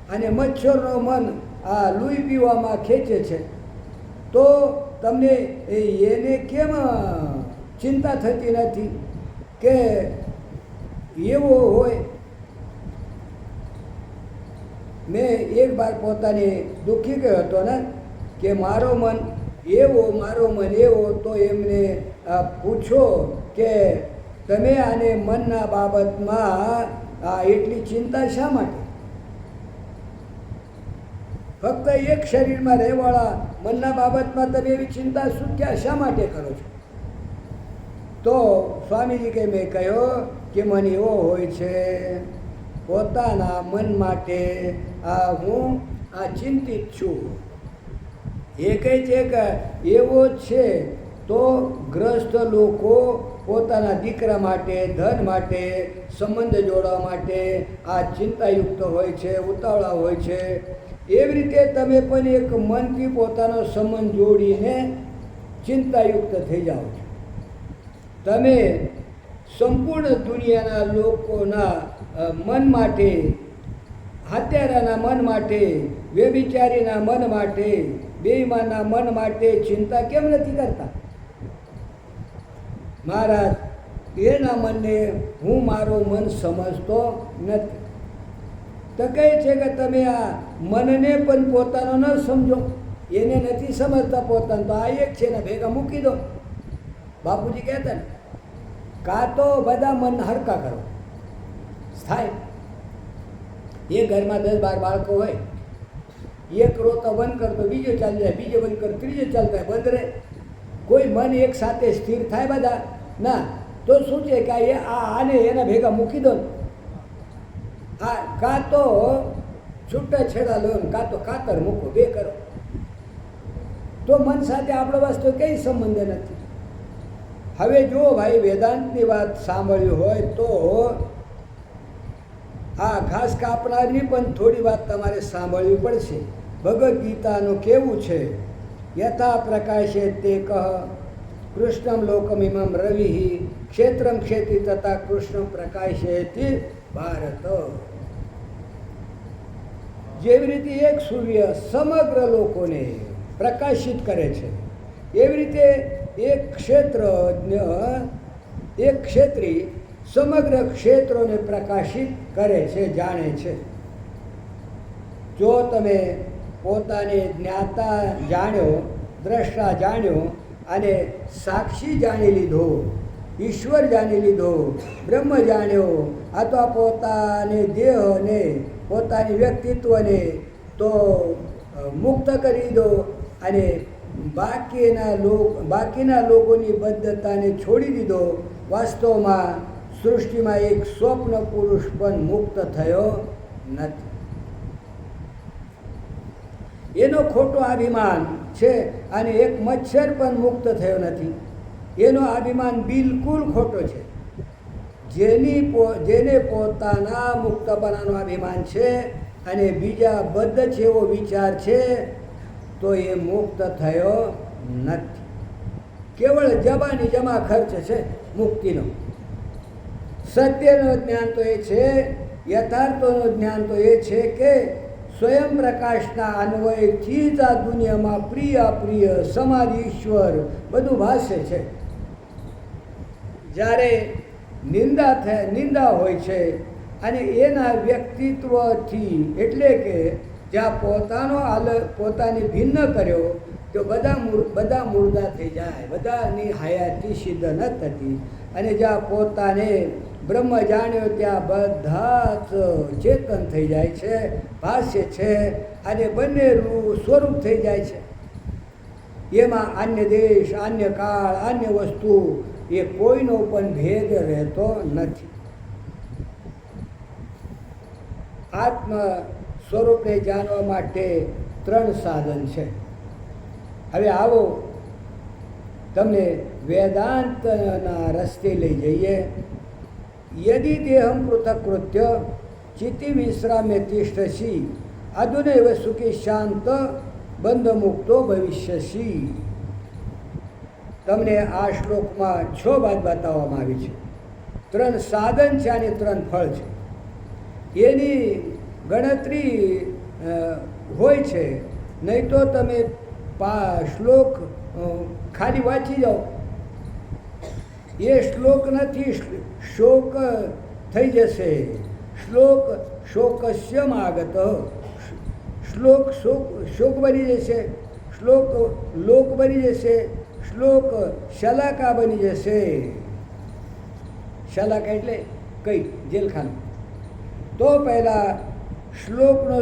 અને મચ્છરનો મન આ લોહી પીવામાં ખેંચે છે. તો તમને એને કેમ ચિંતા થતી નથી કે એવો હોય? મેં એક વાર પોતાને દુઃખી ગયો હતો ને કે મારો મન એવો, તો એમને પૂછો કે તમે આને મનના બાબતમાં એટલી ચિંતા શા માટે? ફક્ત એક શરીરમાં રહેવાળા મનના બાબતમાં તમે એવી ચિંતા શા માટે કરો છો? તો સ્વામીજી કે મેં કહ્યો કે મન એવો હોય છે, પોતાના મન માટે હું ચિંતિત છું. એ કહે છે કે એવો છે તો ગ્રસ્ત લોકો પોતાના દીકરા માટે, ધન માટે, સંબંધ જોડવા માટે ચિંતાયુક્ત હોય છે, ઉતાવળા હોય છે. એવી રીતે તમે પણ એક મનથી પોતાનો સંબંધ જોડીને ચિંતાયુક્ત થઈ જાઓ છો. તમે સંપૂર્ણ દુનિયાના લોકોના મન માટે, હત્યારાના મન માટે, વ્યભિચારીના મન માટે, બેઈમાનના મન માટે ચિંતા કેમ નથી કરતા? મહારાજ, એના મનને હું મારું મન સમજતો નથી. તો કહે છે કે તમે આ મનને પણ પોતાનો ન સમજો, એને નથી સમજતા પોતાનો, તો આ એક છે ને ભેગા મૂકી દો. બાપુજી કહેતા ને, કાં તો બધા મન હરકા કરો થાય. એ ઘરમાં 10-12 બાળકો હોય, એક રોતો બંધ કરતો, બીજો ચાલી જાય, બીજો બંધ કરતો, ત્રીજો ચાલતો હોય, બંધ રહે. કોઈ મન એક સાથે સ્થિર થાય બધા ના? તો શું છે કે આને એના ભેગા મૂકી દો ને. કાં તો છૂટા છેડા લો ને કાં તો કાતર મૂકો, બે કરો. તો મન સાથે આપણો વાસ્તે કંઈ સંબંધ નથી. હવે જો ભાઈ વેદાંતની વાત સાંભળ્યું હોય તો ઘાસ કાપનારની પણ થોડી વાત તમારે સાંભળવી પડશે. ભગવદ્ ગીતાનું કેવું છે, યથા પ્રકાશે તે કહ કૃષ્ણમ લોકમિમમ રવિ ક્ષેત્રમ ક્ષેત્રી તથા કૃષ્ણ પ્રકાશેતિ ભારત. જેવી રીતે એક સૂર્ય સમગ્ર લોકોને પ્રકાશિત કરે છે, એવી રીતે એક ક્ષેત્રી સમગ્ર ક્ષેત્રોને પ્રકાશિત કરે છે, જાણે છે. જો તમે પોતાને જ્ઞાતા જાણ્યો, દ્રષ્ટા જાણ્યો અને સાક્ષી જાણી લીધો, ઈશ્વર જાણી લીધો, બ્રહ્મ જાણ્યો, અથવા પોતાને દેહને, પોતાની વ્યક્તિત્વને તો મુક્ત કરી દો અને બાકીના લોકોની બદ્ધતાને છોડી દીધો. વાસ્તવમાં સૃષ્ટિમાં એક સ્વપ્ન પુરુષ પણ મુક્ત થયો નથી. એનો ખોટો અભિમાન છે, અને એક મચ્છર પણ મુક્ત થયો નથી. એનો અભિમાન બિલકુલ ખોટો છે. જેને પોતાના મુક્તપણાનો અભિમાન છે અને બીજા બદ્ધ છે એવો વિચાર છે, તો એ મુક્ત થયો નથી. કેવળ જબાની જમા ખર્ચ છે મુક્તિનો. સત્યનું જ્ઞાન તો એ છે, યથાર્થોનું જ્ઞાન તો એ છે કે સ્વયં પ્રકાશના અન્વયથી જ આ દુનિયામાં પ્રિય અપ્રિય, સમાધિ, ઈશ્વર બધું ભાષે છે. જ્યારે નિંદા હોય છે અને એના વ્યક્તિત્વથી, એટલે કે જ્યાં પોતાને ભિન્ન કર્યો, તો બધા મુર્દા થઈ જાય, બધાની હયાતી સિદ્ધ ન થતી. અને જ્યાં પોતાને બ્રહ્મ જાણ્યો ત્યાં બધા જ ચેતન થઈ જાય છે, ભાષ્ય છે, અને બંને સ્વરૂપ થઈ જાય છે. એમાં અન્ય દેશ, અન્ય કાળ, અન્ય વસ્તુ એ કોઈનો પણ ભેદ રહેતો નથી. આત્મ સ્વરૂપને જાણવા માટે 3 સાધન છે. હવે આવો તમને વેદાંતના રસ્તે લઈ જઈએ. યદિ દેહમ પૃથકૃત્ય ચિત્તિ વિશ્રામ્ય તિષ્ઠસી અધુનૈવ સુખી શાંત બંધમુક્તો ભવિષ્યસી. તમને આ શ્લોકમાં 6 વાત બતાવવામાં આવી છે. 3 સાધન છે અને 3 ફળ છે. એની ગણતરી હોય છે, નહીં તો તમે શ્લોક ખાલી વાંચી જાઓ. એ શ્લોક નથી, શોક થઈ જશે. શ્લોક શોકસ્યમાગત, શ્લોક શોક બની જશે, શ્લોક લોક બની જશે, શ્લોક શલાકા બની જશે. શલાકા એટલે કઈ જેલખાનું. તો પહેલાં શ્લોકનો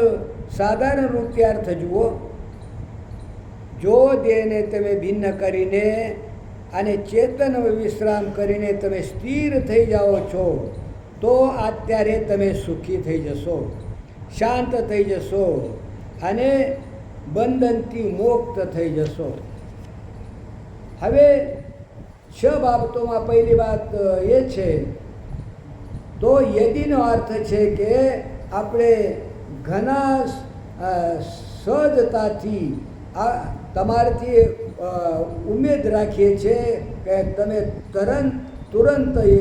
સાધારણ રૂપે અર્થ જુઓ. જો દેહને તમે ભિન્ન કરીને અને ચેતન વિશ્રામ કરીને તમે સ્થિર થઈ જાઓ છો, તો અત્યારે તમે સુખી થઈ જશો, શાંત થઈ જશો અને બંધનથી મુક્ત થઈ જશો. હવે 6 બાબતોમાં પહેલી વાત એ છે, તો યદિનો અર્થ છે કે આપણે ઘણા સહજતાથી તમારાથી ઉમેદ રાખીએ છીએ કે તમે તુરંત એ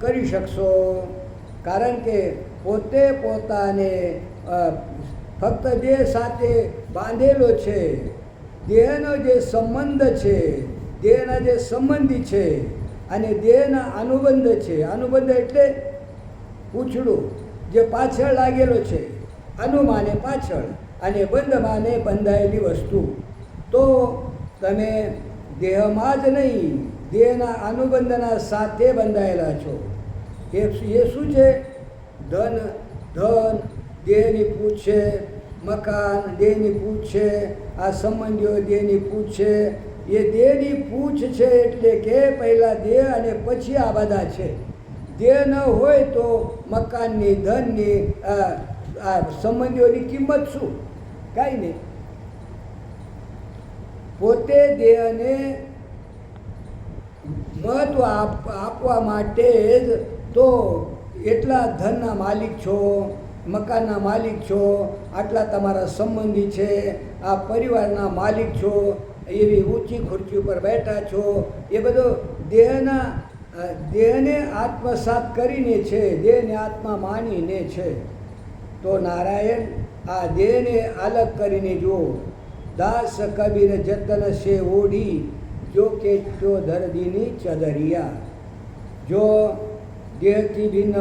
કરી શકશો. કારણ કે પોતે પોતાને ફક્ત દેહ સાથે બાંધેલો છે. દેહનો જે સંબંધ છે, દેહના જે સંબંધી છે અને દેહના અનુબંધ છે. અનુબંધ એટલે પૂંછડું જે પાછળ લાગેલો છે, અનુમાને પાછળ અને બંધમાને બંધાયેલી વસ્તુ. તો તમે દેહમાં જ નહીં, દેહના અનુબંધના સાથે બંધાયેલા છો. એ શું છે? ધન દેહની પૂછ છે, મકાન દેહની પૂછ છે, આ સંબંધીઓ દેહની પૂછ છે. એ દેહની પૂછ છે એટલે કે પહેલાં દેહ અને પછી આ બધા છે. દેહ ન હોય તો મકાનની, ધનની, આ સંબંધીઓની કિંમત શું? કાંઈ નહીં. પોતે દેહને મહત્વ આપવા માટે જ તો એટલા ધનના માલિક છો, મકાનના માલિક છો, આટલા તમારા સંબંધી છે, આ પરિવારના માલિક છો, એવી ઊંચી ખુરશી ઉપર બેઠા છો. એ બધો દેહને આત્મસાત કરીને છે, દેહને આત્મા માનીને છે. તો નારાયણ આ દેહને અલગ કરીને જુઓ. દાસ કબીર જતન સે ઓઢી જો કેટો દર્દીની ચદરિયા. જો દેહથી ભિન્ન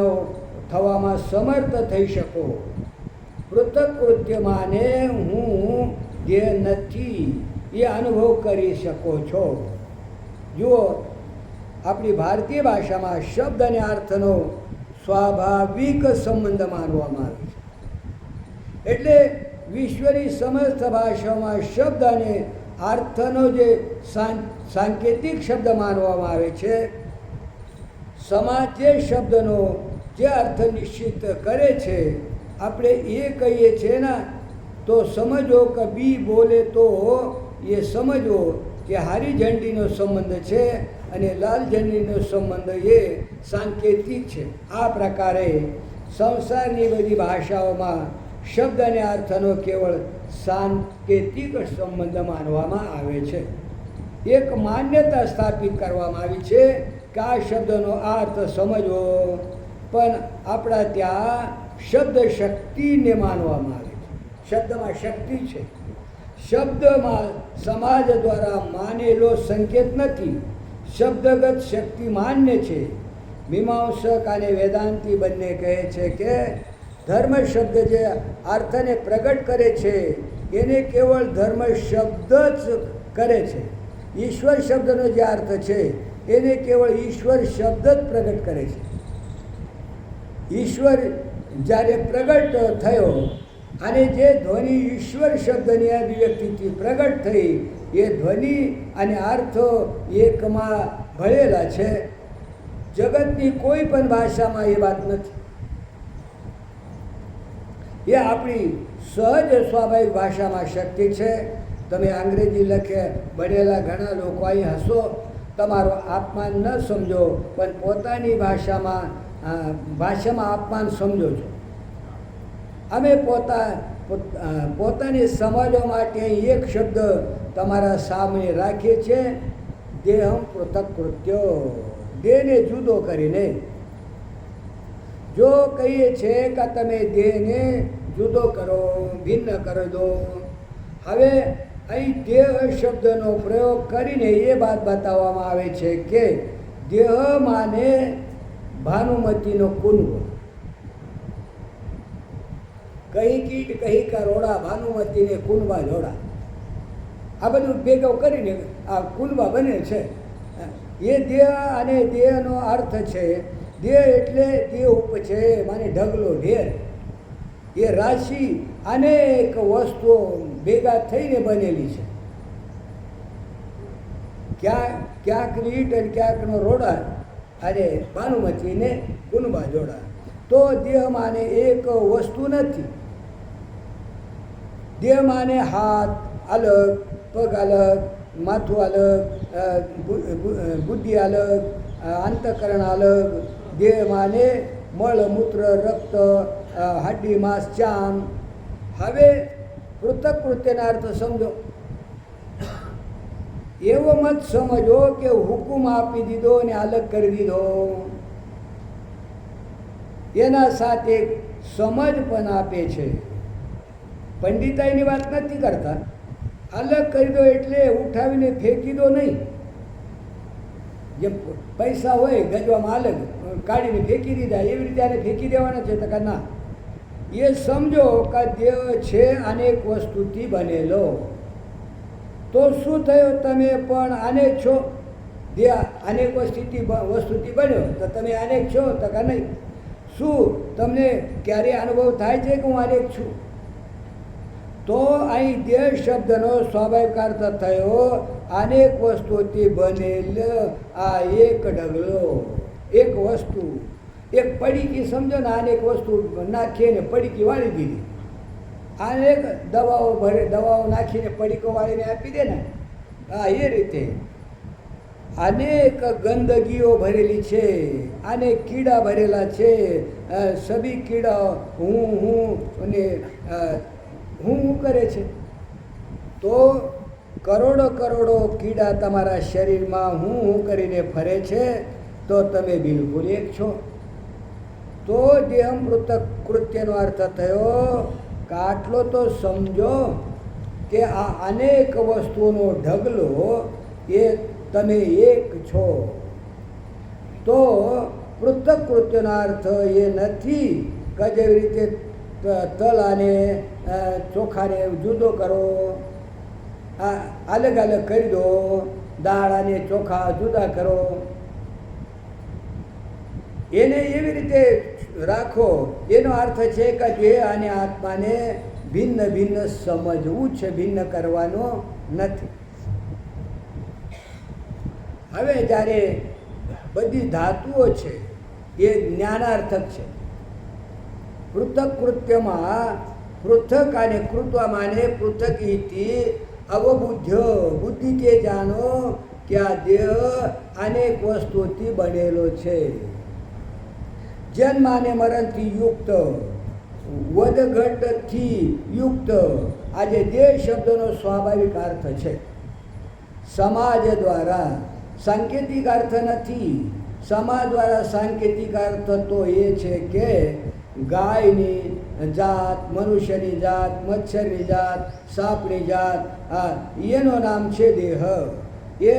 થવામાં સમર્થ થઈ શકો, પૃથક કૃત્ય માને હું દેહ નથી એ અનુભવ કરી શકો છો. જુઓ, આપણી ભારતીય ભાષામાં શબ્દ અને અર્થનો સ્વાભાવિક સંબંધ માનવામાં આવે છે. એટલે વિશ્વની સમસ્ત ભાષામાં શબ્દ અને અર્થનો જે સાંકેતિક શબ્દ માનવામાં આવે છે, સમાજ જે શબ્દનો જે અર્થ નિશ્ચિત કરે છે, આપણે એ કહીએ છીએ ને, તો સમજો કે બી બોલે તો એ સમજો કે હારી ઝંડીનો સંબંધ છે અને લાલ ઝંડીનો સંબંધ એ સાંકેતિક છે. આ પ્રકારે સંસારની બધી ભાષાઓમાં શબ્દ અને અર્થનો કેવળ સાંકેતિક સંબંધ માનવામાં આવે છે. એક માન્યતા સ્થાપિત કરવામાં આવી છે કે આ શબ્દનો અર્થ સમજવો, પણ આપણા ત્યાં શબ્દ શક્તિને માનવામાં આવે છે. શબ્દમાં શક્તિ છે. શબ્દમાં સમાજ દ્વારા માનેલો સંકેત નથી, શબ્દગત શક્તિ માન્ય છે. મીમાંસક અને વેદાંતી બંને કહે છે કે ધર્મ શબ્દ જે અર્થને પ્રગટ કરે છે એને કેવળ ધર્મ શબ્દ જ કરે છે. ઈશ્વર શબ્દનો જે અર્થ છે એને કેવળ ઈશ્વર શબ્દ જ પ્રગટ કરે છે. ઈશ્વર જ્યારે પ્રગટ થયો અને જે ધ્વનિ ઈશ્વર શબ્દની અભિવ્યક્તિથી પ્રગટ થઈ, એ ધ્વનિ અને અર્થો એકમાં ભળેલા છે. જગતની કોઈ પણ ભાષામાં એ વાત નથી. એ આપણી સહજ સ્વાભાવિક ભાષામાં શક્તિ છે. તમે અંગ્રેજી લખે ભણેલા ઘણા લોકો અહીં હશો, તમારો અપમાન ન સમજો, પણ પોતાની ભાષામાં અપમાન સમજો છો. અમે પોતાની સમજવા માટે એક શબ્દ તમારા સામે રાખીએ છીએ, દેહમ પૃથક કૃત્યો, દેહને જુદો કરીને. જો કહીએ છીએ કે તમે દેહને જુદો કરો, ભિન્ન કરી દો. હવે અહીં દેહ શબ્દનો પ્રયોગ કરીને એ વાત બતાવવામાં આવે છે કે દેહ માને ભાનુમતીનો કુંભ. કહી કીટ કહી કરોડા, ભાનુમતીને કુંભા જોડા. આ બધું ભેગો કરીને આ કુંભા બને છે. એ દેહ અને દેહનો અર્થ છે, દેહ એટલે દેહ ઉપજે માને ઢગલો ઢેર. એ રાશિ અનેક વસ્તુઓ ભેગા થઈને બનેલી છે. ક્યાંક ઈટ અને ક્યાંકનો રોડા અને ભાનુમતીને કુંભા જોડા. તો દેહ માને એક વસ્તુ નથી. દેહ માને હાથ અલગ, પગ અલગ, માથું અલગ, બુદ્ધિ અલગ, અંતઃકરણ અલગ. દેહ માને મળ મૂત્ર રક્ત હાડ્ડી માંસ ચામ. હવે પૃથક કૃત્યના અર્થ સમજો. એવો મત સમજો કે હુકુમ આપી દીધો અને અલગ કરી દીધો. એના સાથે સમજ પણ આપે છે. પંડિતાઈની વાત નથી કરતા. અલગ કરી દો એટલે ઉઠાવીને ફેંકી દો નહીં. જેમ પૈસા હોય ગજવામાં અલગ કાઢીને ફેંકી દીધા, એવી રીતે આને ફેંકી દેવાના છે. તો કે ના, એ સમજો કે દેહ છે અનેક વસ્તુથી બનેલો. તો શું થયું? તમે પણ અનેક છો. દેહ અનેક વસ્તુથી બન્યો તો તમે અનેક છો? તો કે નહીં. શું તમને ક્યારે અનુભવ થાય છે કે હું અનેક છું? તો અહીં દેહ શબ્દનો સ્વાભાવિક અર્થ થયો અનેક વસ્તુથી બનેલ આ એક ઢગલો, એક વસ્તુ. એક પડીકી સમજો ને, અનેક વસ્તુ નાખીને પડીકી વાળી દીધી. અનેક દવાઓ નાખીને પડીકો વાળીને આપી દે ને, હા એ રીતે અનેક ગંદગીઓ ભરેલી છે, અનેક કીડા ભરેલા છે. સભી કીડા હું અને હું કરે છે. તો કરોડો કરોડો કીડા તમારા શરીરમાં હું કરીને ફરે છે. તો તમે બિલકુલ એક છો. તો દેહમ પૃથક કૃત્યનો અર્થ થયો કે આટલો તો સમજો કે આ અનેક વસ્તુઓનો ઢગલો એ તમે એક છો. તો પૃથક કૃત્યનો અર્થ એ નથી કે જેવી રીતે તલ અને ચોખાને જુદો કરો, અલગ અલગ કરી દો, દાળ અને ચોખા જુદા કરો. એને એવી રીતે રાખો. એનો અર્થ છે કે જે અને આત્માને ભિન્ન ભિન્ન સમજવું છે, ભિન્ન કરવાનો નથી. હવે જ્યારે બધી ધાતુઓ છે એ જ્ઞાનાર્થક છે. પૃથક કૃત્યમાં પૃથક અને કૃત્વ માને પૃથક ઇતિ અવબુદ્ધ્ય, બુદ્ધિથી જાણો કે આ દેહ અનેક વસ્તુથી બનેલો છે. જન્મ અને મરણથી યુક્ત, વધઘટથી યુક્ત. આજે દેહ શબ્દનો સ્વાભાવિક અર્થ છે. સમાજ દ્વારા સાંકેતિક અર્થ નથી. સમાજ દ્વારા સાંકેતિક અર્થ તો એ છે કે ગાયની જાત, મનુષ્યની જાત, મચ્છરની જાત, સાપની જાત, એનું નામ છે દેહ. એ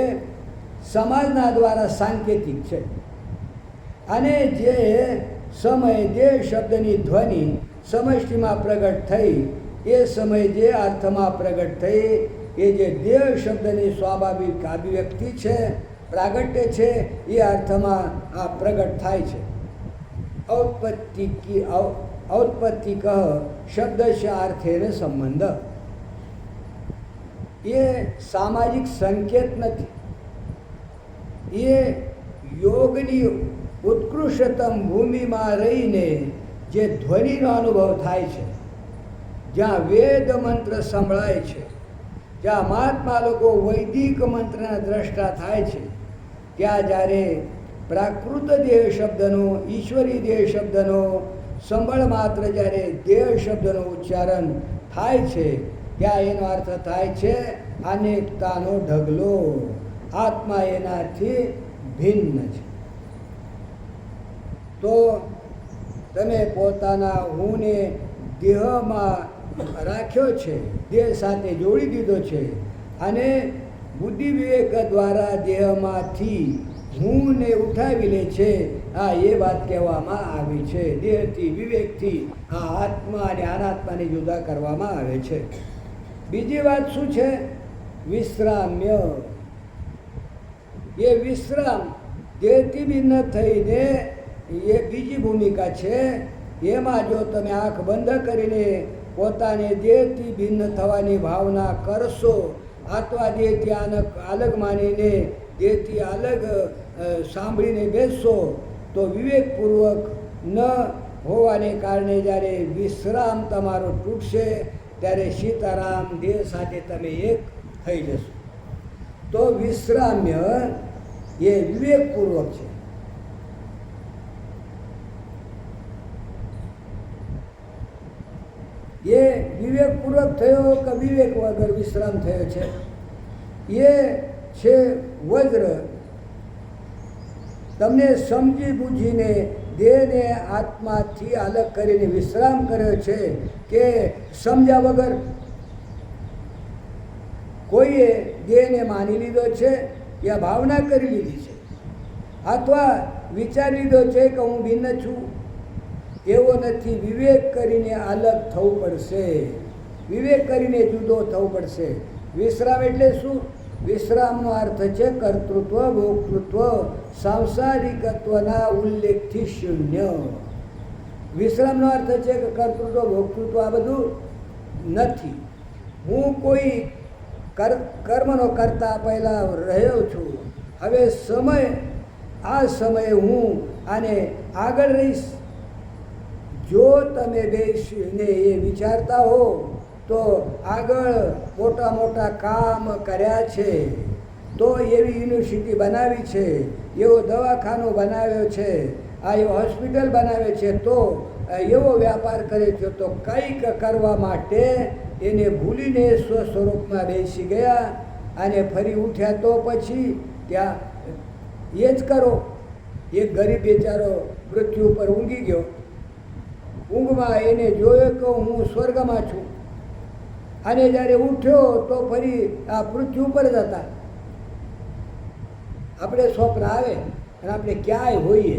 સમાજના દ્વારા સાંકેતિક છે. અને જે સમય દેહ શબ્દની ધ્વનિ સમષ્ટિમાં પ્રગટ થઈ, એ સમય જે અર્થમાં પ્રગટ થઈ, એ જે દેહ શબ્દની સ્વાભાવિક અભિવ્યક્તિ છે, પ્રાગટ્ય છે, એ અર્થમાં આ પ્રગટ થાય છે. ઔત્પત્તિક શબ્દશ અર્થેને સંબંધ. એ સામાજિક સંકેત નથી. એ યોગની ઉત્કૃષ્ટતમ ભૂમિમાં રહીને જે ધ્વનિનો અનુભવ થાય છે, જ્યાં વેદ મંત્ર સંભળાય છે, જ્યાં મહાત્મા લોકો વૈદિક મંત્રના દ્રષ્ટા થાય છે, ત્યાં જ્યારે પ્રાકૃત દેહ શબ્દનો, ઈશ્વરી દેહ શબ્દનો સંબળ માત્ર જ્યારે દેહ શબ્દનું ઉચ્ચારણ થાય છે, ત્યાં એનો અર્થ થાય છે અનેકતાનો ઢગલો. આત્મા એનાથી ભિન્ન છે. તો તમે પોતાના હુંને દેહમાં રાખ્યો છે, દેહ સાથે જોડી દીધો છે, અને બુદ્ધિ વિવેક દ્વારા દેહમાંથી હુંને ઉઠાવી લે છે. આ એ વાત કહેવામાં આવી છે. દેહથી, વિવેકથી આ આત્મા અને અનાત્માને જુદા કરવામાં આવે છે. બીજી વાત શું છે? વિશ્રામ્ય. એ વિશ્રામ દેહથી ભિન્ન થઈને એ બીજી ભૂમિકા છે. એમાં જો તમે આંખ બંધ કરીને પોતાને દેહથી ભિન્ન થવાની ભાવના કરશો, અથવા દેહથી અલગ માનીને દેહથી અલગ સાંભળીને બેસશો, તો વિવેકપૂર્વક ન હોવાને કારણે જ્યારે વિશ્રામ તમારો તૂટશે ત્યારે સીતારામ દેહ સાથે તમે એક થઈ જશો. તો વિશ્રામ્ય એ વિવેકપૂર્વક છે. એ વિવેકપૂર્વક થયો કે વિવેક વગર વિશ્રામ થયો છે? એ છે વજ્ર. તમને સમજી બુજીને દેહને આત્માથી અલગ કરીને વિશ્રામ કર્યો છે, કે સમજ્યા વગર કોઈએ દેહને માની લીધો છે, યા ભાવના કરી લીધી છે, અથવા વિચારી લીધો છે કે હું ભિન્ન છું? એવો નથી. વિવેક કરીને અલગ થવું પડશે, વિવેક કરીને જુદો થવું પડશે. વિશ્રામ એટલે શું? વિશ્રામનો અર્થ છે કર્તૃત્વ, ભોક્તૃત્વ, સાંસારિકત્વના ઉલ્લેખથી શૂન્ય. વિશ્રામનો અર્થ છે કે કર્તૃત્વ, ભોક્તૃત્વ આ બધું નથી. હું કોઈ કર્મનો કરતા પહેલાં રહ્યો છું, હવે આ સમયે હું આને આગળ રહીશ. જો તમે બેસીને એ વિચારતા હો તો આગળ મોટા મોટા કામ કર્યા છે, તો એવી યુનિવર્સિટી બનાવી છે, એવો દવાખાનો બનાવ્યો છે, આ એવો હોસ્પિટલ બનાવે છે, તો એવો વ્યાપાર કરે છે, તો કંઈક કરવા માટે એને ભૂલીને સ્વસ્વરૂપમાં બેસી ગયા અને ફરી ઉઠ્યા તો પછી ત્યાં એ જ કરો. એક ગરીબ બેચારો મૃત્યુ ઉપર ઊંઘી ગયો. ઊંઘમાં એને જોયો કે હું સ્વર્ગમાં છું, અને જ્યારે ઉઠ્યો તો ફરી આ પૃથ્વી ઉપર જ હતા. આપણે સ્વપ્ન આવે અને આપણે ક્યાંય હોઈએ,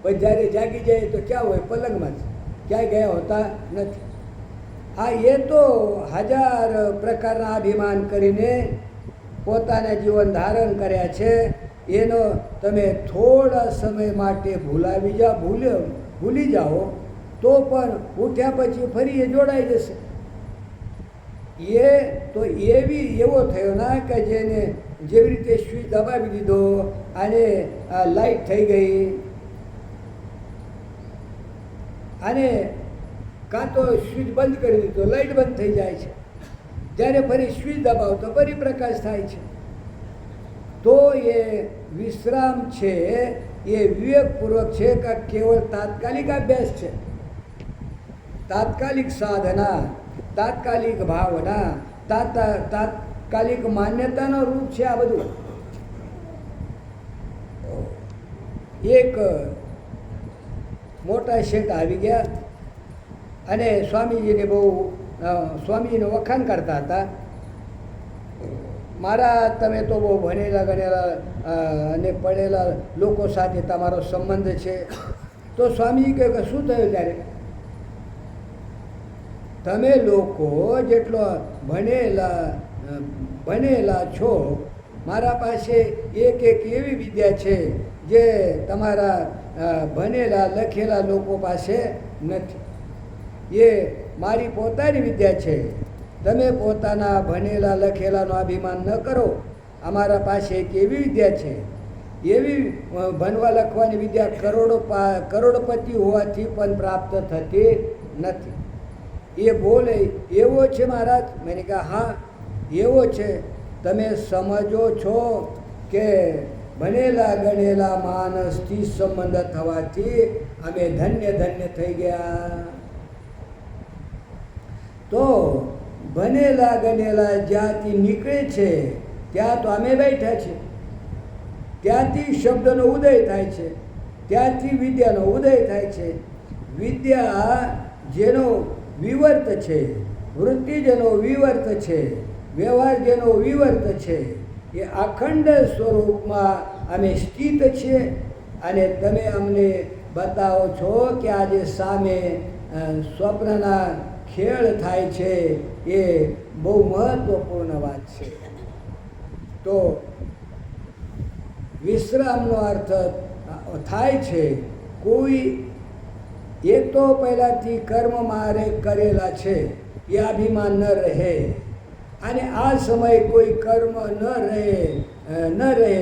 પછી જ્યારે જાગી જાય તો ક્યાં હોય? પલંગમાં જ, ક્યાંય ગયા હોતા નથી. આ એ તો 1000 પ્રકારના અભિમાન કરીને પોતાના જીવન ધારણ કર્યા છે. એનો તમે થોડા સમય માટે ભૂલી જાઓ તો પણ ઉઠ્યા પછી ફરી એ જોડાઈ જશે. એ તો એવો થયો ના કે જેને જેવી રીતે સ્વિચ દબાવી દીધો અને લાઈટ થઈ ગઈ, અને કાં તો સ્વિચ બંધ કરી દીધો, લાઈટ બંધ થઈ જાય છે. જ્યારે ફરી સ્વિચ દબાવો તો ફરી પ્રકાશ થાય છે. તો એ વિશ્રામ છે એ વિવેકપૂર્વક છે કે કેવળ તાત્કાલિક અભ્યાસ છે, તાત્કાલિક સાધના, તાત્કાલિક ભાવના, તાત્કાલિક માન્યતાનો રૂપ છે આ બધું. એક મોટા શેઠ આવી ગયા અને સ્વામીજીને વખાણ કરતા હતા. તમે તો બહુ ભણેલા ગણેલા અને પડેલા લોકો સાથે તમારો સંબંધ છે. તો સ્વામીજી કહે કે શું થયું? ત્યારે તમે લોકો જેટલો ભણેલા છો, મારા પાસે એક એવી વિદ્યા છે જે તમારા ભણેલા લખેલા લોકો પાસે નથી. એ મારી પોતાની વિદ્યા છે. તમે પોતાના ભણેલા લખેલાનો અભિમાન ન કરો. અમારા પાસે એક એવી વિદ્યા છે, એવી ભણવા લખવાની વિદ્યા કરોડપતિ હોવાથી પણ પ્રાપ્ત થતી નથી. એ બોલે એવો છે મહારાજ. મેં કહ્યું હા, એવો છે. તમે સમજો છો કે બનેલા ગણેલા માણસથી સંબંધ થવાથી અમે ધન્ય ધન્ય થઈ ગયા. તો બનેલા ગણેલા જ્યાંથી નીકળે છે ત્યાં તો અમે બેઠા છે. ત્યાંથી શબ્દનો ઉદય થાય છે, ત્યાંથી વિદ્યાનો ઉદય થાય છે. વિદ્યા જેનો વિવર્ત છે, વૃત્તિ જેનો વિવર્ત છે, વ્યવહાર જેનો વિવર્ત છે, એ અખંડ સ્વરૂપમાં અમે સ્થિત છીએ. અને તમે અમને બતાવો છો કે આજે સામે સ્વપ્નના ખેલ થાય છે, એ બહુ મહત્વપૂર્ણ વાત છે. તો વિશ્રામનો અર્થ થાય છે કોઈ એક તો પહેલાંથી કર્મ મારે કરેલા છે એ અભિમાન ન રહે, અને આ સમયે કોઈ કર્મ ન રહે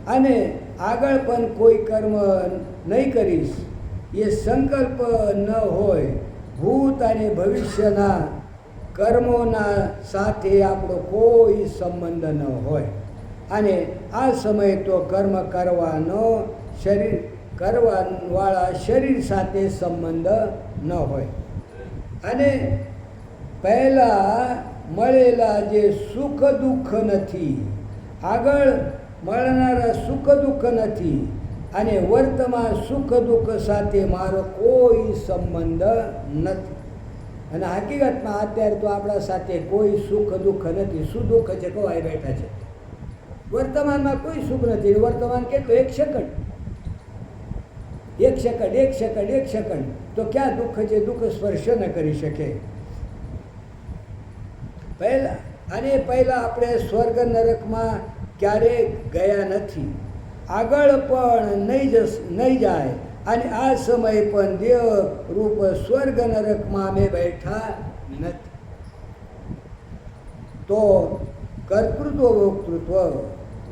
અને આગળ પણ કોઈ કર્મ નહીં કરીશ એ સંકલ્પ ન હોય. ભૂત અને ભવિષ્યના કર્મોના સાથે આપણો કોઈ સંબંધ ન હોય, અને આ સમયે તો કર્મ કરવાનો કરવાવાળા શરીર સાથે સંબંધ ન હોય. અને પહેલાં મળેલા જે સુખ દુઃખ નથી, આગળ મળનારા સુખ દુઃખ નથી, અને વર્તમાન સુખ દુઃખ સાથે મારો કોઈ સંબંધ નથી. અને હકીકતમાં અત્યારે તો આપણા સાથે કોઈ સુખ દુઃખ નથી. શું દુઃખ છે? કવાય બેઠા છે. વર્તમાનમાં કોઈ સુખ નથી. વર્તમાન કેટલું? એક સેકન્ડ તો ક્યાં દુઃખ છે? દુઃખ સ્પર્શ ન કરી શકે. પહેલાં આપણે સ્વર્ગ નરકમાં ક્યારેય ગયા નથી, આગળ પણ નહીં જાય, અને આ સમયે પણ દેવ રૂપ સ્વર્ગ નરકમાં અમે બેઠા નથી. તો કર્તૃત્વ વક્તૃત્વ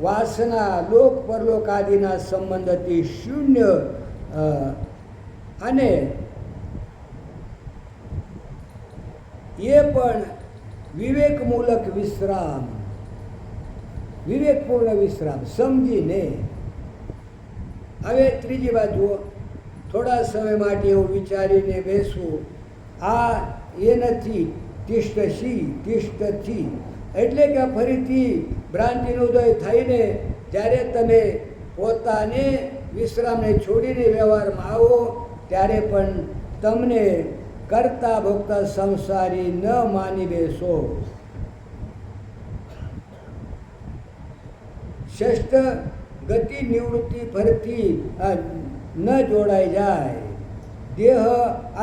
વાસના લોક પરલોક આદિના સંબંધથી શૂન્ય, અને એ પણ વિવેકમૂલક વિશ્રામ, વિવેકપૂર્ણ વિશ્રામ સમજીને. હવે ત્રીજી બાજુ થોડા સમય માટે એવું વિચારીને બેસવું, આ એ નથી તિષ્ઠથી, એટલે કે ફરીથી ભ્રાંતિનો ઉદય થઈને જ્યારે તમે પોતાને વિશ્રામને છોડીને વ્યવહારમાં આવો ત્યારે પણ તમને કરતા ભોગતા સંસારી ન માની બેસો. શ્રેષ્ઠ ગતિ નિવૃત્તિ ફરતી ન જોડાઈ જાય. દેહ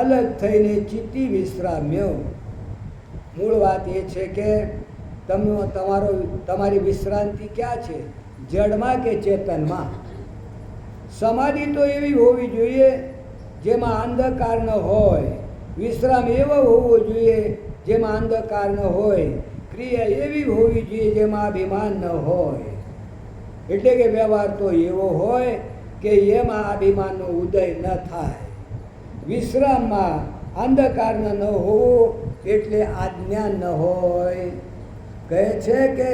અલગ થઈને ચિત્તી વિશ્રામ્ય. મૂળ વાત એ છે કે તમારી વિશ્રાંતિ ક્યાં છે? જડમાં કે ચેતનમાં? સમાધિ તો એવી હોવી જોઈએ જેમાં અંધકાર ન હોય. વિશ્રામ એવો હોવો જોઈએ જેમાં અંધકાર ન હોય. ક્રિયા એવી હોવી જોઈએ જેમાં અભિમાન ન હોય. એટલે કે વ્યવહાર તો એવો હોય કે એમાં અભિમાનનો ઉદય ન થાય. વિશ્રામમાં અંધકાર ન હોવો એટલે આજ્ઞા ન હોય. કહે છે કે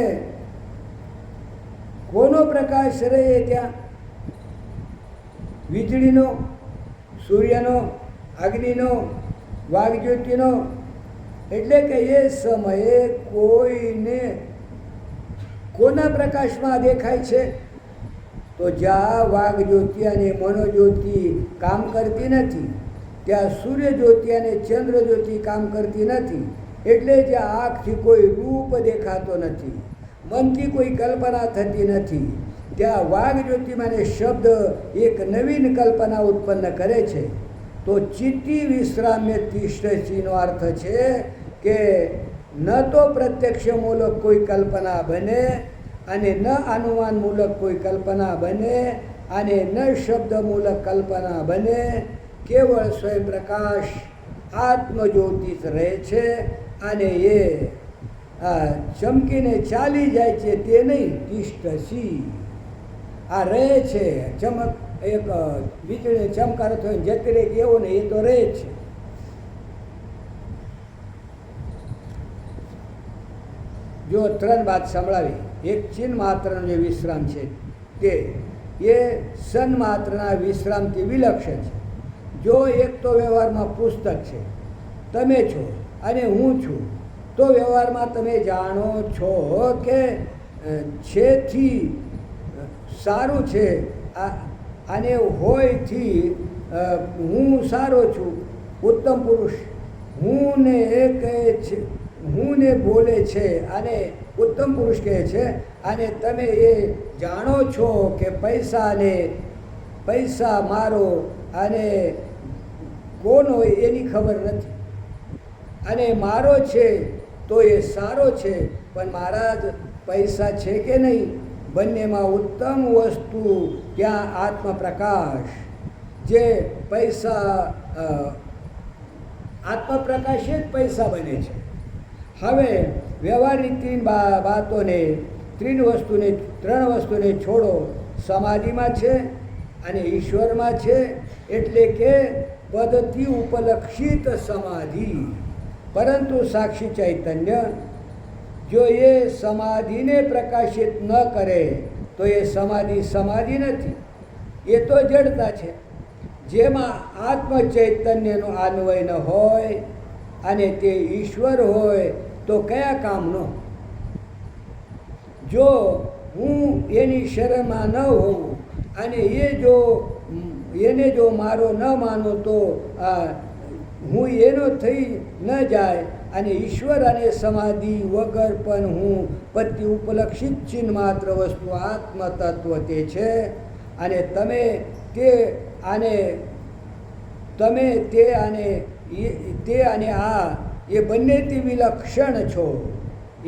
કોનો પ્રકાશ રહે ત્યાં? વીજળીનો, સૂર્યનો, અગ્નિનો, વાઘજ્યોતિનો. એટલે કે એ સમયે કોઈને કોના પ્રકાશમાં દેખાય છે? તો જ્યાં વાઘજ્યોતિ અને મનોજ્યોતિ કામ કરતી નથી, ત્યાં સૂર્યજ્યોતિ અને ચંદ્રજ્યોતિ કામ કરતી નથી. એટલે જ્યાં આંખથી કોઈ રૂપ દેખાતો નથી, મનથી કોઈ કલ્પના થતી નથી, ત્યાં વાઘજ્યોતિમાં શબ્દ એક નવીન કલ્પના ઉત્પન્ન કરે છે. તો ચિત્તી વિશ્રામ્ય તિષ્ઠતિનો અર્થ છે કે ન તો પ્રત્યક્ષમૂલક કોઈ કલ્પના બને, અને ન અનુમાનમૂલક કોઈ કલ્પના બને, અને ન શબ્દમૂલક કલ્પના બને. કેવળ સ્વયંપ્રકાશ આત્મજ્યોતિ રહે છે, અને એ ચમકીને ચાલી જાય છે તે નહીં. તિષ્ઠસી આ રહે છે. ચમક એક વીજળી ચમકારો થયો જતી રહે એવો ને, એ તો રહે જ છે. જો 3 વાત સંભળાવી. એક ચિહ્ન માત્રનો જે વિશ્રામ છે તે એ સન માત્રના વિશ્રામથી વિલક્ષણ છે. જો એક તો વ્યવહારમાં પુસ્તક છે, તમે છો અને હું છું, તો વ્યવહારમાં તમે જાણો છો કે છેથી સારું છે, અને હોયથી હું સારો છું. ઉત્તમ પુરુષ હું ને એ કહે છે, હું ને બોલે છે અને ઉત્તમ પુરુષ કહે છે, અને તમે એ જાણો છો કે પૈસા મારો અને કોનો એની ખબર નથી, અને મારો છે તો એ સારો છે, પણ મારા જ પૈસા છે કે નહીં. બંનેમાં ઉત્તમ વસ્તુ ત્યાં આત્મપ્રકાશ, જે પૈસા આત્મપ્રકાશ જ પૈસા બને છે. હવે વ્યવહારની 3 વાતોને 3 વસ્તુને છોડો. સમાધિમાં છે અને ઈશ્વરમાં છે, એટલે કે પદથી ઉપલક્ષિત સમાધિ. પરંતુ સાક્ષી ચૈતન્ય જો એ સમાધિને પ્રકાશિત ન કરે તો એ સમાધિ નથી, એ તો જડતા છે. જેમાં આત્મ ચૈતન્યનો અન્વય ન હોય અને તે ઈશ્વર હોય તો કયા કામનો? જો હું એની શરણમાં ન હોઉં અને એને જો મારો ન માનો તો હું એનો થઈ ન જાય, અને ઈશ્વર અને સમાધિ વગર પણ હું પતિ ઉપલક્ષિત ચિહ્ન માત્ર વસ્તુ આત્મતત્વ તે છે. અને તમે તે અને આ એ બંનેથી વિલક્ષણ છો. એ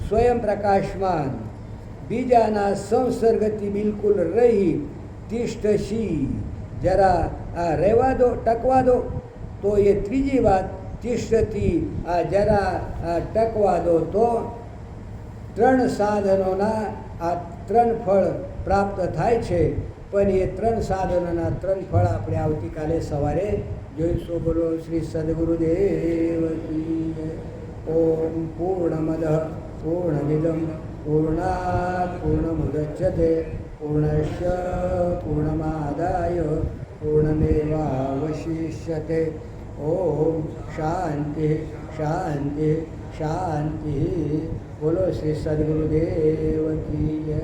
સ્વયં પ્રકાશમાન, બીજાના સંસર્ગથી બિલકુલ રહી તિષ્ઠશી. જરા રહેવા દો, ટકવા દો. તો એ 3જી વાત. તિષ્ઠથી જરા ટકવા દો તો 3 સાધનોના 3 ફળ પ્રાપ્ત થાય છે. પણ એ 3 સાધનોના 3 ફળ આપણે આવતીકાલે સવારે જોઈશું. બોલો શ્રી સદગુરુદેવ કી જય. ઓમ પૂર્ણમદ પૂર્ણમિદમ પૂર્ણાત પૂર્ણમુદચ્યતે પૂર્ણસ્ય પૂર્ણમાદાય પૂર્ણમેવાવશિષ્યતે. ઓમ શાંતિ શાંતિ શાંતિ. બોલો શ્રી સદગુરુદેવ કી જય.